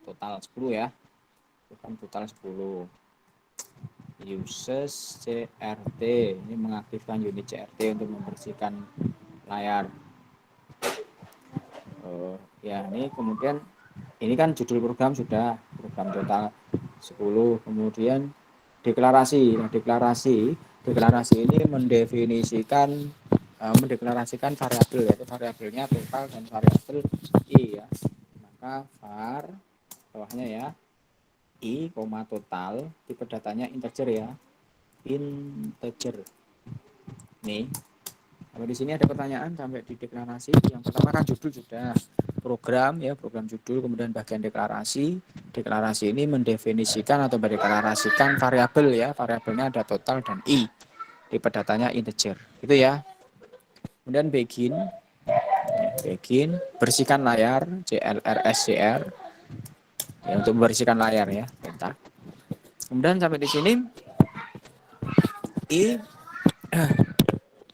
total 10 ya. Program total 10. Uses CRT ini mengaktifkan unit CRT untuk membersihkan layar. Ya ini kemudian ini kan judul program sudah program total 10, kemudian deklarasi. Nah, deklarasi ini mendeklarasikan variabel, yaitu variabelnya total dan variabel i ya. Maka var bawahnya ya i, total, tipe datanya integer ya. Integer. Nih. Kalau di sini ada pertanyaan sampai di deklarasi. Yang pertama kan judul sudah, program ya, program judul, kemudian bagian deklarasi. Deklarasi ini mendefinisikan atau mendeklarasikan variabel ya, variabelnya ada total dan i. Tipe datanya integer. Itu ya. Kemudian begin bersihkan layar, CLRSCR ya, untuk membersihkan layar ya, perintah. Kemudian sampai di sini i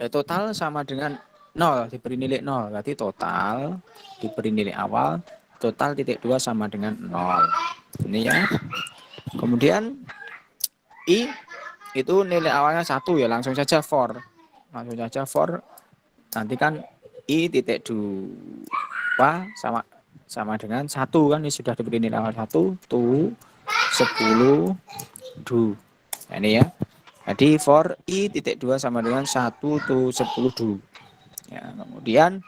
total sama dengan 0, diberi nilai 0, berarti total diberi nilai awal, total titik 2 sama dengan 0. Ini ya. Kemudian i itu nilai awalnya 1 ya, langsung saja for. Nanti kan i titik 2 sama dengan 1 kan, ini sudah diberi nilai awal 1, 10, do. Nah, ini ya. Jadi for i titik 2 sama dengan 1 to 10 do. Ya, kemudian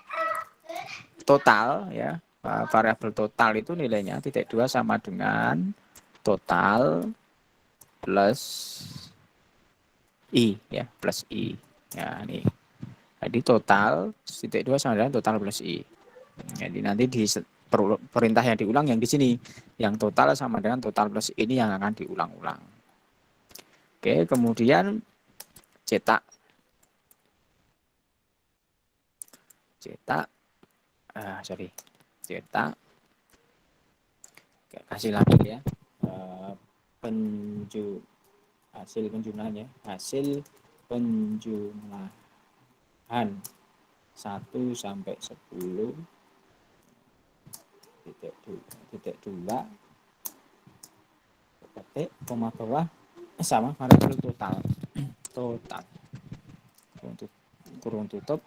total ya, variabel total itu nilainya titik 2 sama dengan total plus i ya, plus i. Ya, ini. Jadi total titik 2 sama dengan total plus i. Jadi nanti di perintah yang diulang yang di sini, yang total sama dengan total plus ini yang akan diulang-ulang. Oke, kemudian cetak cetak kasih label ya, hasil penjumlahan 1 sampai 10 titik 2 ketik koma bawah sama variabel total kurung tutup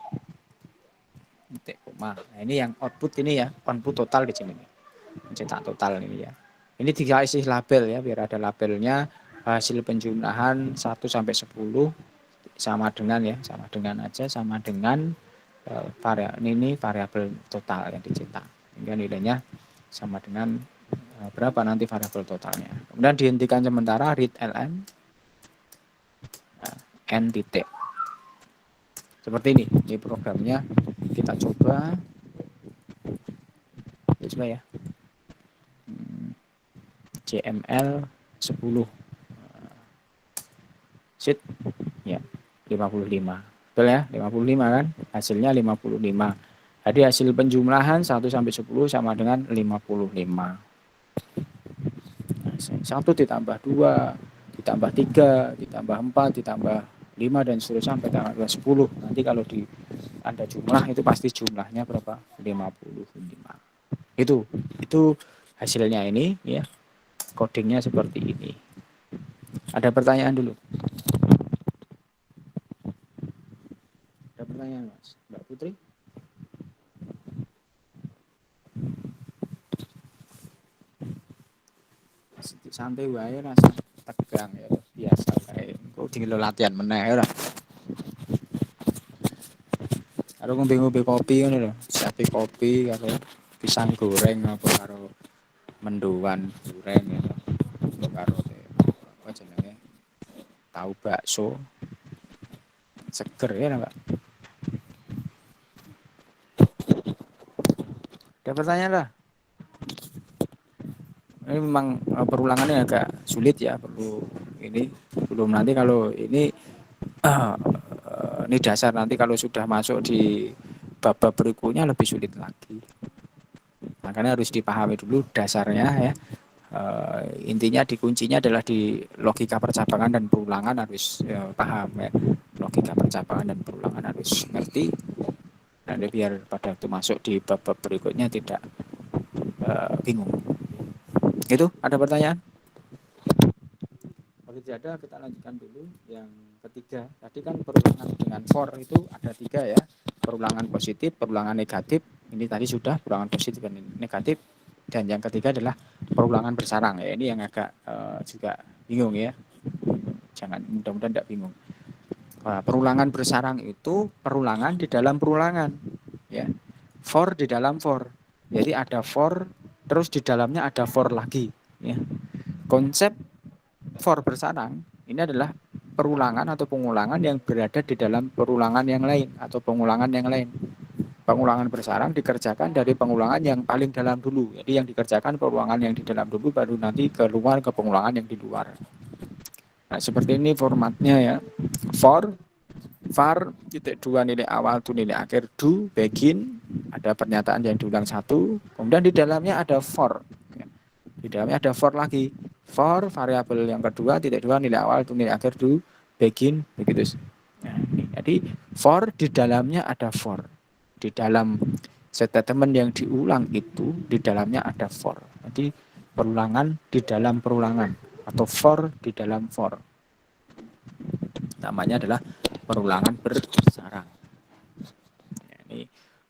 titik koma. Nah, ini yang output ini ya, output total di sini. Cetak total ini ya. Ini dikasih label ya, biar ada labelnya. Hasil penjumlahan 1 sampai 10 sama dengan variabel total yang dicetak. Hingga nilainya sama dengan berapa nanti variabel totalnya. Kemudian dihentikan sementara read ln n titik. Seperti ini programnya. Kita coba ya. CML 10 sheet ya 55. Betul ya, 55 kan? Hasilnya 55. Jadi hasil penjumlahan 1 sampai 10 sama dengan 55. 1 ditambah 2, ditambah 3, ditambah 4, ditambah 5 dan seterusnya sampai tanggal 10. Nanti kalau ada jumlah itu pasti jumlahnya berapa? 55. Itu hasilnya ini ya. Codingnya seperti ini. Ada pertanyaan dulu? Ada pertanyaan Mas, Mbak Putri? Santai wae rasa tegang ya, biasa kayak tinggal latihan meneh ora. Karo ngombe-ngombe kopi ngono lho, siape kopi karo pisang goreng apa karo mendoan goreng ya. Karo apa jenenge? Tahu bakso. Seger ya, Pak. Ada pertanyaan lah. Ini memang perulangannya agak sulit ya, perlu ini belum nanti kalau ini ini dasar, nanti kalau sudah masuk di bab-bab berikutnya lebih sulit lagi. Makanya harus dipahami dulu dasarnya ya. Intinya kuncinya adalah di logika percabangan dan perulangan harus paham ya. Logika percabangan dan perulangan harus ngerti. Nanti biar pada waktu masuk di bab-bab berikutnya tidak bingung. Itu ada pertanyaan? Kalau tidak ada, kita lanjutkan dulu yang ketiga. Tadi kan perulangan dengan for itu ada 3 ya. Perulangan positif, perulangan negatif. Ini tadi sudah perulangan positif dan negatif. Dan yang ketiga adalah perulangan bersarang ya. Ini yang agak juga bingung ya. Jangan, mudah-mudahan tidak bingung. Perulangan bersarang itu perulangan di dalam perulangan ya. For di dalam for. Jadi ada for, terus di dalamnya ada for lagi ya. Konsep for bersarang ini adalah perulangan atau pengulangan yang berada di dalam perulangan yang lain atau pengulangan yang lain. Pengulangan bersarang dikerjakan dari pengulangan yang paling dalam dulu. Jadi yang dikerjakan perulangan yang di dalam dulu, baru nanti keluar ke pengulangan yang di luar. Nah, seperti ini formatnya ya. For, var, titik 2 nilai awal to nilai akhir do, begin, ada pernyataan yang diulang 1, kemudian di dalamnya ada for. Di dalamnya ada for lagi. For variabel yang kedua, titik 2 nilai awal to nilai akhir do, begin, begitu. Nah, ini. Jadi for di dalamnya ada for. Di dalam statement yang diulang itu di dalamnya ada for. Jadi perulangan di dalam perulangan atau for di dalam for. Namanya adalah perulangan bersarang. Ini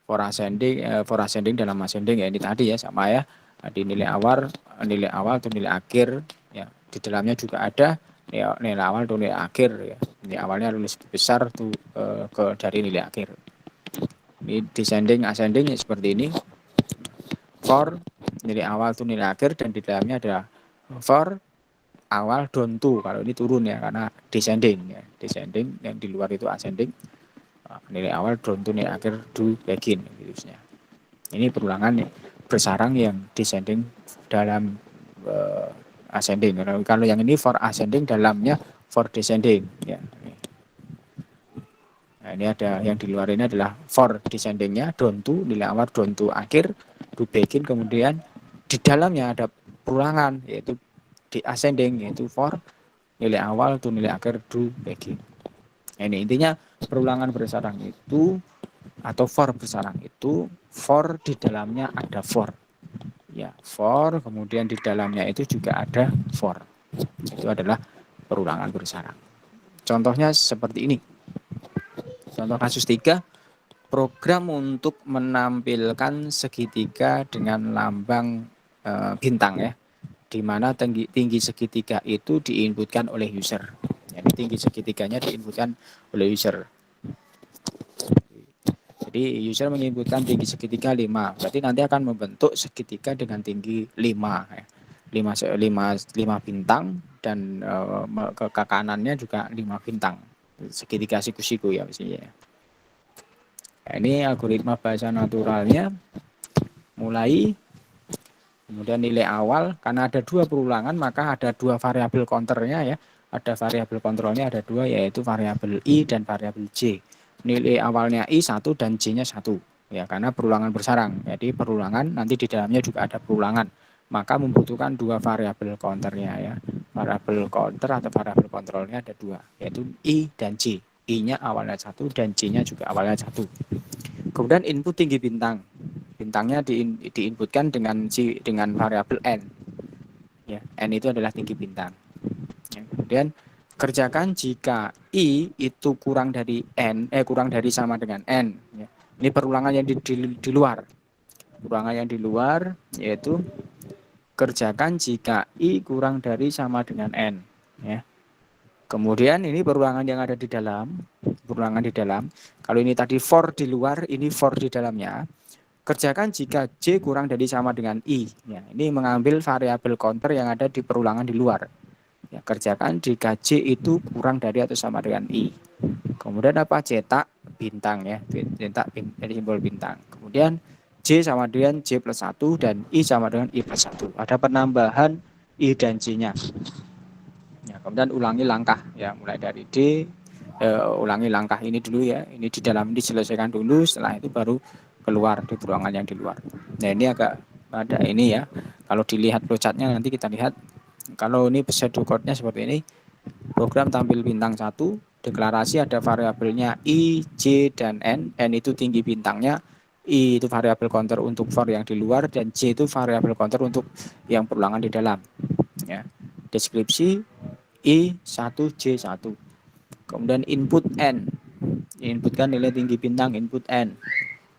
for ascending dalam ascending ya, ini tadi ya sama ya. Di nilai awal atau nilai akhir ya. Di dalamnya juga ada nilai awal atau nilai akhir ya. Nilai awalnya lebih besar tuh dari nilai akhir. Ini descending ascending ya, seperti ini. For nilai awal itu nilai akhir dan di dalamnya ada for awal down to, kalau ini turun ya karena descending ya. Descending yang di luar itu ascending. Nilai awal down to nilai akhir do begin gitu. Ini perulangan bersarang yang descending dalam ascending. Kalau yang ini for ascending dalamnya for descending ya. Nah, ini ada yang di luar ini adalah for descendingnya down to nilai awal down to akhir to begin, kemudian di dalamnya ada perulangan yaitu di ascending yaitu for nilai awal to nilai akhir to begin. Nah, ini intinya perulangan bersarang itu atau for bersarang itu for di dalamnya ada for. Ya, for kemudian di dalamnya itu juga ada for. Itu adalah perulangan bersarang. Contohnya seperti ini. Contoh kasus 3, program untuk menampilkan segitiga dengan lambang bintang ya, di mana tinggi segitiga itu diinputkan oleh user. Jadi tinggi segitiganya diinputkan oleh user. Jadi user menginputkan tinggi segitiga 5, berarti nanti akan membentuk segitiga dengan tinggi 5 ya. 5 bintang dan ke kanannya juga 5 bintang. Segitiga siku-siku ya mestinya. Nah, ini algoritma bahasa naturalnya mulai, kemudian nilai awal, karena ada 2 perulangan maka ada 2 variabel counternya ya. Ada variabel kontrolnya ada 2, yaitu variabel i dan variabel j. Nilai awalnya i 1 dan j-nya 1 ya, karena perulangan bersarang. Jadi perulangan nanti di dalamnya juga ada perulangan. Maka membutuhkan 2 variabel counternya ya. Variabel counter atau variabel kontrolnya ada 2, yaitu i dan j. I-nya awalnya 1 dan j-nya juga awalnya 1. Kemudian input tinggi bintang. Bintangnya diinputkan dengan variabel n. Ya, n itu adalah tinggi bintang. Ya, kemudian kerjakan jika i itu kurang dari sama dengan n. Ya. Ini perulangan yang di luar. Perulangan yang di luar yaitu kerjakan jika i kurang dari sama dengan n ya. Kemudian ini perulangan yang ada di dalam, perulangan di dalam. Kalau ini tadi for di luar, ini for di dalamnya. Kerjakan jika J kurang dari sama dengan I. Ya, ini mengambil variabel counter yang ada di perulangan di luar. Ya, kerjakan jika J itu kurang dari atau sama dengan I. Kemudian apa? Cetak bintang ya, cetak dari simbol bintang. Kemudian J sama dengan J plus 1 dan I sama dengan I plus 1. Ada penambahan I dan J-nya. Ya, kemudian ulangi langkah ya, mulai dari D, ulangi langkah ini dulu ya. Ini di dalam diselesaikan dulu, setelah itu baru keluar di ruangan yang di luar. Nah, ini agak ada ini ya. Kalau dilihat flowchartnya nanti kita lihat. Kalau ini pseudocode-nya seperti ini. Program tampil bintang 1, deklarasi ada variabelnya I, J, dan N. N itu tinggi bintangnya, I itu variabel counter untuk for yang di luar, dan J itu variabel counter untuk yang perulangan di dalam. Ya. Deskripsi I1J1. Kemudian input N. Inputkan nilai tinggi bintang input N.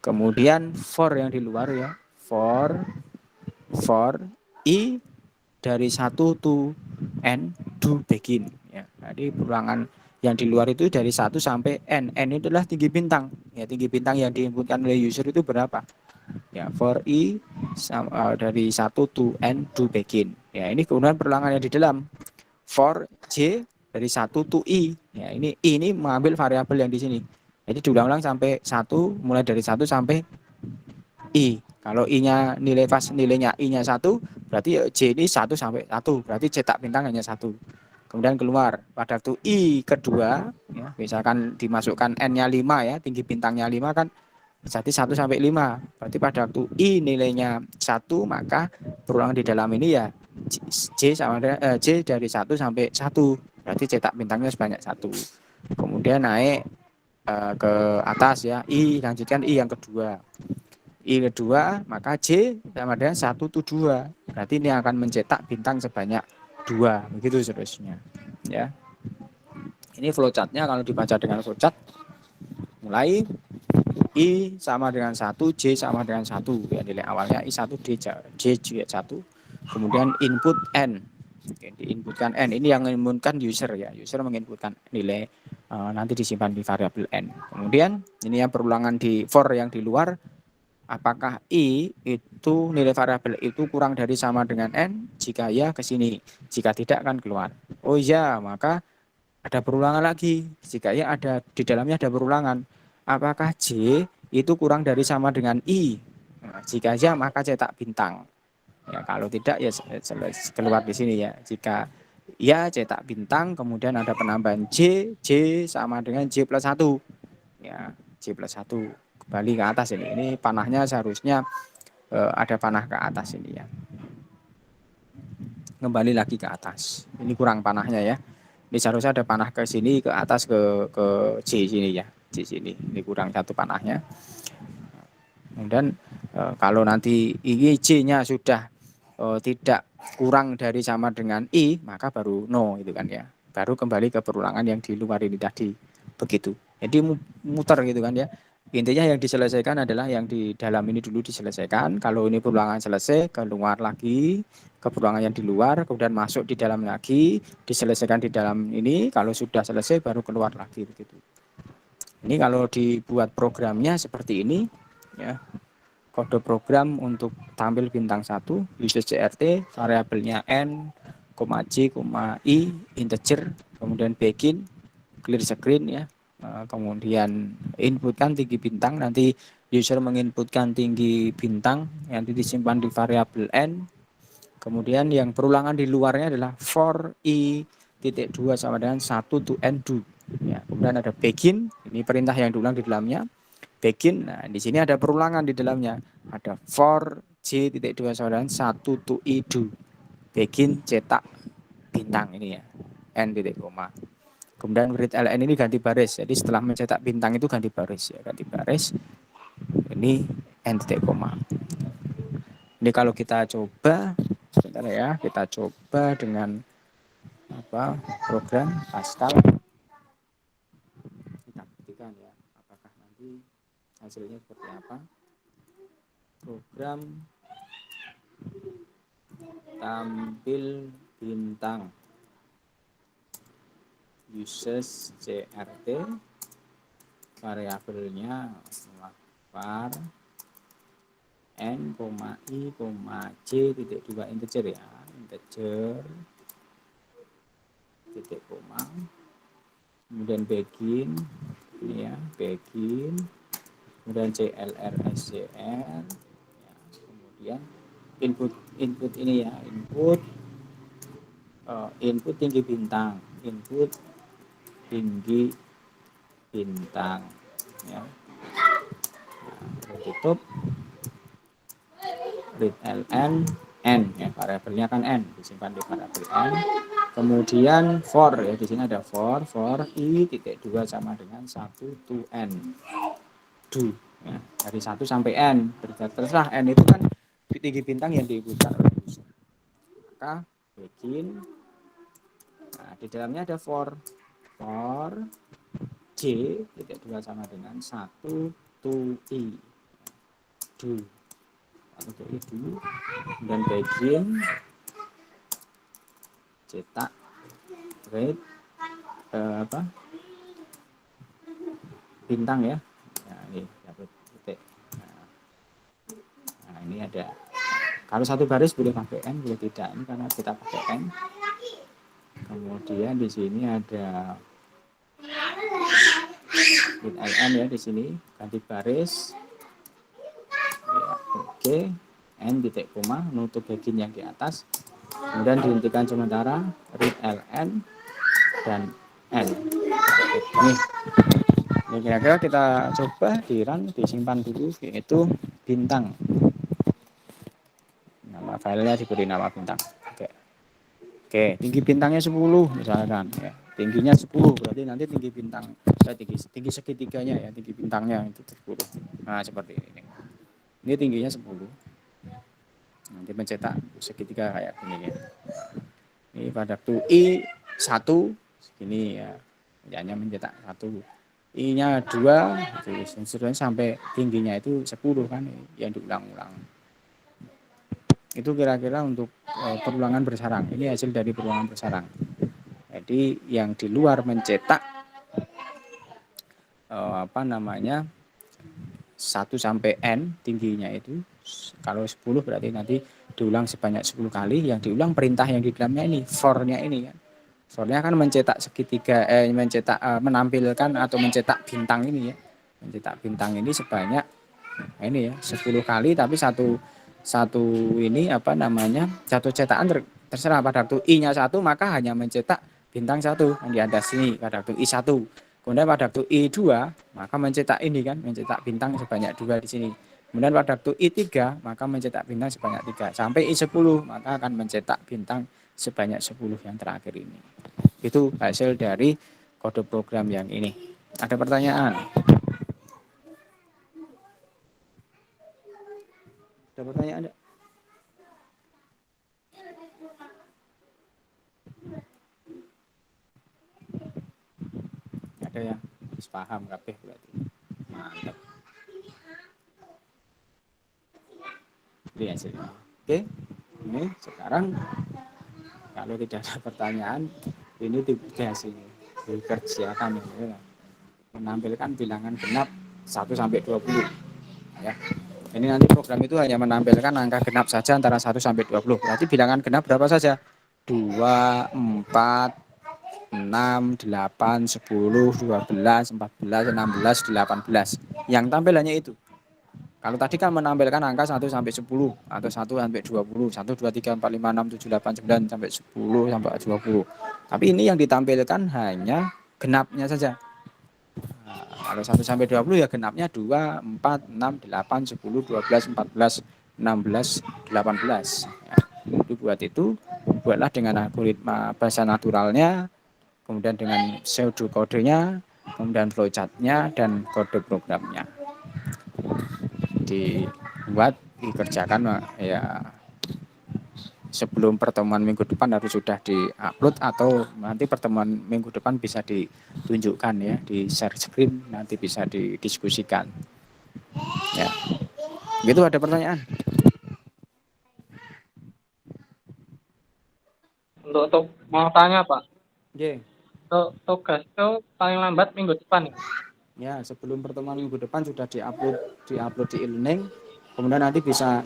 Kemudian for yang di luar ya. For I dari 1 to N do begin ya. Jadi perulangan yang di luar itu dari 1 sampai N. N itu adalah tinggi bintang. Ya, tinggi bintang yang diinputkan oleh user itu berapa? Ya, for I dari 1 to N do begin. Ya, ini kemudian perulangan yang di dalam. For J dari 1 to I. Ya, I ini mengambil variabel yang di sini. Jadi diulang-ulang sampai 1, mulai dari 1 sampai I. Kalau I-nya nilai pas nilainya I-nya 1, berarti J ini 1 sampai 1. Berarti cetak bintang hanya 1. Kemudian keluar pada waktu I kedua, ya, misalkan dimasukkan N-nya 5 ya, tinggi bintangnya 5 kan jadi 1 sampai 5. Berarti pada waktu I nilainya 1, maka perulangan di dalam ini ya J sama J dari 1 sampai 1. Berarti cetak bintangnya sebanyak 1. Kemudian naik ke atas ya, I lanjutkan I yang kedua. I kedua, maka J sama dengan 1 to 2. Berarti ini akan mencetak bintang sebanyak 2. Begitu seterusnya. Ya. Ini flowchartnya kalau dibaca dengan flowchart mulai I sama dengan 1, J sama dengan 1. Ya, nilai awalnya I1, J 1. Kemudian input N. Oke, diinputkan N. Ini yang menginputkan user ya. User menginputkan nilai nanti disimpan di variabel N. Kemudian ini yang perulangan di for yang di luar. Apakah I itu nilai variabel itu kurang dari sama dengan N? Jika ya ke sini. Jika tidak kan keluar. Oh iya, maka ada perulangan lagi. Jika ya ada di dalamnya ada perulangan. Apakah J itu kurang dari sama dengan I? Nah, jika ya maka cetak bintang. Ya, kalau tidak ya keluar di sini ya. Jika ya cetak bintang, kemudian ada penambahan J sama dengan J plus 1. Ya, J plus 1 kembali ke atas ini. Ini panahnya seharusnya ada panah ke atas ini ya. Kembali lagi ke atas. Ini kurang panahnya ya. Ini seharusnya ada panah ke sini, ke atas ke J sini ya. J sini. Ini kurang satu panahnya. Kemudian kalau nanti ini J-nya sudah tidak kurang dari sama dengan I, maka baru no itu kan ya. Baru kembali ke perulangan yang di luar ini tadi. Begitu. Jadi muter gitu kan ya. Intinya yang diselesaikan adalah yang di dalam ini dulu diselesaikan. Kalau ini perulangan selesai, keluar lagi ke perulangan yang di luar, kemudian masuk di dalam lagi, diselesaikan di dalam ini. Kalau sudah selesai baru keluar lagi begitu. Ini kalau dibuat programnya seperti ini, ya. Kode program untuk tampil bintang 1, uses CRT, variabelnya N, J, I, integer, kemudian begin, clear screen ya. Kemudian inputkan tinggi bintang, nanti user menginputkan tinggi bintang, nanti disimpan di variabel N. Kemudian yang perulangan di luarnya adalah for I.2 sama dengan 1 to N do. Ya, kemudian ada begin, ini perintah yang diulang di dalamnya. Begin, nah di sini ada perulangan di dalamnya. Ada for J.2 sama dengan 1 to I do. Begin cetak bintang ini ya. N titik koma. Kemudian read ln ini ganti baris. Jadi setelah mencetak bintang itu ganti baris ya, ganti baris. Ini n titik koma. Ini kalau kita coba, sebentar ya, kita coba dengan apa program Pascal. Kita buktikan ya, apakah nanti hasilnya seperti apa. Program tampil bintang uses CRT, variabelnya var n, i, j titik 2 integer ya, integer titik koma, kemudian begin ini ya, begin, kemudian clr ya, kemudian input ini ya, input tinggi bintang, input tinggi bintang ya. Nah, tutup read ln n ya, variabelnya kan n, disimpan di variabel n. Kemudian for ya, di sini ada for i titik 2 sama dengan 1 to n do ya, dari 1 sampai n, terserah n itu kan tinggi bintang yang diinputkan oleh user. Maka begin, nah di dalamnya ada for j titik 2 sama dengan 1 to i do, 1 to i do, dan begin cetak read bintang ya, nah ini dapat titik. Nah ini ada, kalau satu baris boleh pakai n, boleh tidak, ini karena kita pakai n. Kemudian di sini ada read ln ya, di sini ganti baris ya, oke, n titik koma, nutup begin yang di atas, kemudian dihentikan sementara, read ln dan n. Ini kira-kira kita coba di run, disimpan dulu, yaitu bintang, nama filenya diberi nama bintang. Oke, tinggi bintangnya 10 misalkan ya, tingginya 10 berarti nanti tinggi bintang, tinggi segitiganya ya, tinggi bintangnya itu 10. Nah seperti ini tingginya 10, nanti mencetak segitiga kayak gini ya. Ini pada tuh i 1 segini ya, hanya mencetak 1, i nya 2 itu sampai tingginya itu 10 kan, yang diulang-ulang. Itu kira-kira untuk perulangan bersarang. Ini hasil dari perulangan bersarang. Jadi yang di luar mencetak 1 sampai n tingginya itu, kalau 10 berarti nanti diulang sebanyak 10 kali, yang diulang perintah yang di dalamnya ini, for-nya ini kan. For-nya kan mencetak segitiga, menampilkan atau mencetak bintang ini ya. Mencetak bintang ini sebanyak ini ya, 10 kali, tapi satu ini satu cetakan terserah, pada waktu i-nya 1 maka hanya mencetak bintang 1 yang di atas sini pada waktu i 1. Kemudian pada waktu i 2 maka mencetak ini kan, mencetak bintang sebanyak 2 di sini. Kemudian pada waktu i 3 maka mencetak bintang sebanyak 3 sampai i 10 maka akan mencetak bintang sebanyak 10 yang terakhir ini. Itu hasil dari kode program yang ini. Ada pertanyaan? Ada pertanyaan enggak? Ada ya? Paham kabeh berarti. Mantap. Ini hasilnya. Oke. Ini sekarang kalau tidak ada pertanyaan, ini tugas ini dikerjakan ya. Menampilkan bilangan genap 1 sampai 20 ya. Ini nanti program itu hanya menampilkan angka genap saja antara 1 sampai 20. Berarti bilangan genap berapa saja? 2, 4, 6, 8, 10, 12, 14, 16, 18. Yang tampil hanya itu. Kalau tadi kan menampilkan angka 1 sampai 10 atau 1 sampai 20, 1, 2, 3, 4, 5, 6, 7, 8, 9 sampai 10 sampai 20. Tapi ini yang ditampilkan hanya genapnya saja. Nah, kalau 1 sampai 20 ya genapnya 2, 4, 6, 8, 10, 12, 14, 16, 18. Ya, itu buat itu, buatlah dengan algoritma bahasa naturalnya, kemudian dengan pseudokodenya, kemudian flowchartnya dan kode programnya. Dibuat, dikerjakan ya sebelum pertemuan minggu depan harus sudah di-upload, atau nanti pertemuan minggu depan bisa ditunjukkan ya, di share screen, nanti bisa didiskusikan. Ya. Gitu, ada pertanyaan? Untuk mau tanya Pak, Yeah. Tugas itu paling lambat minggu depan. Ya, sebelum pertemuan minggu depan sudah diupload di e-learning. Kemudian nanti bisa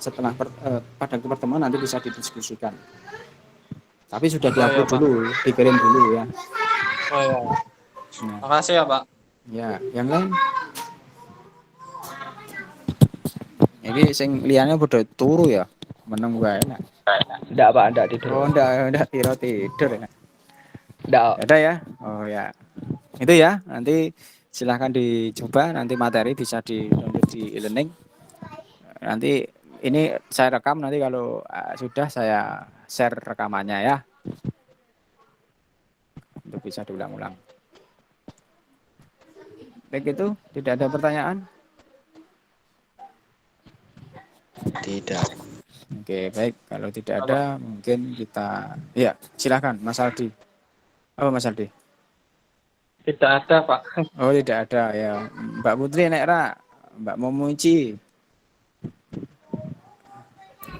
pada pertemuan nanti bisa didiskusikan. Tapi sudah diupload Pak. dulu, dikirim dulu ya. Oh ya. Nah, Makasih ya, Pak. ya, yang lain. Jadi sing liyane padha turu ya. Meneng wae enak. Enggak, Pak, enggak tidur. Oh, enggak tidur ya. Enggak. Ada ya? Oh ya. Itu ya, nanti silahkan dicoba, nanti materi bisa di-download di e-learning. Nanti ini saya rekam, nanti kalau sudah saya share rekamannya ya. Untuk bisa diulang-ulang. Baik itu, tidak ada pertanyaan? Tidak. Oke, baik. Kalau tidak ada, mungkin kita... Ya, silakan Mas Aldi. Oh, Mas Aldi. Tidak ada, Pak. Oh, tidak ada ya. Mbak Putri enek ra? Mbak Momuci.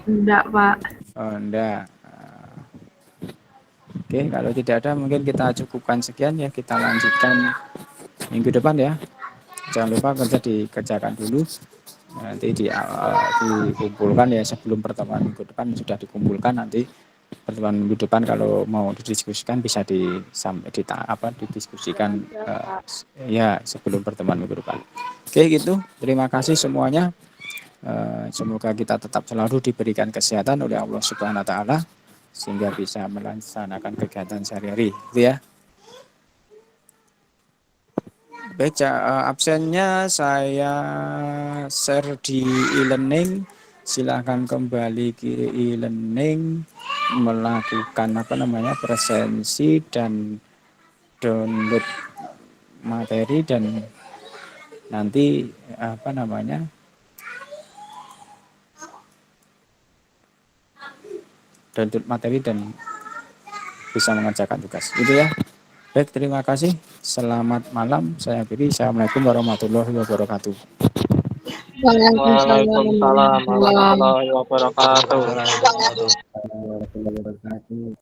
Enggak, Pak. Oh, enggak. Oke, kalau tidak ada mungkin kita cukupkan sekian ya. Kita lanjutkan minggu depan ya. Jangan lupa dikerjakan dulu. Nanti dikumpulkan ya sebelum pertemuan minggu depan sudah dikumpulkan, nanti pertemuan minggu depan kalau mau didiskusikan bisa didiskusikan ya sebelum pertemuan minggu depan. Oke gitu, terima kasih semuanya. Semoga kita tetap selalu diberikan kesehatan oleh Allah Subhanahu Wa Taala sehingga bisa melaksanakan kegiatan sehari-hari, gitu ya. Baik, absennya saya share di e-learning. Silahkan kembali ke e-learning, melakukan presensi dan download materi, dan nanti download materi dan bisa mengerjakan tugas. Itu ya. Baik, terima kasih. Selamat malam. Saya akhiri. Assalamualaikum warahmatullahi wabarakatuh. Waalaikumsalam warahmatullahi wabarakatuh. Waalaikumsalam warahmatullahi wabarakatuh. Warahmatullahi wabarakatuh.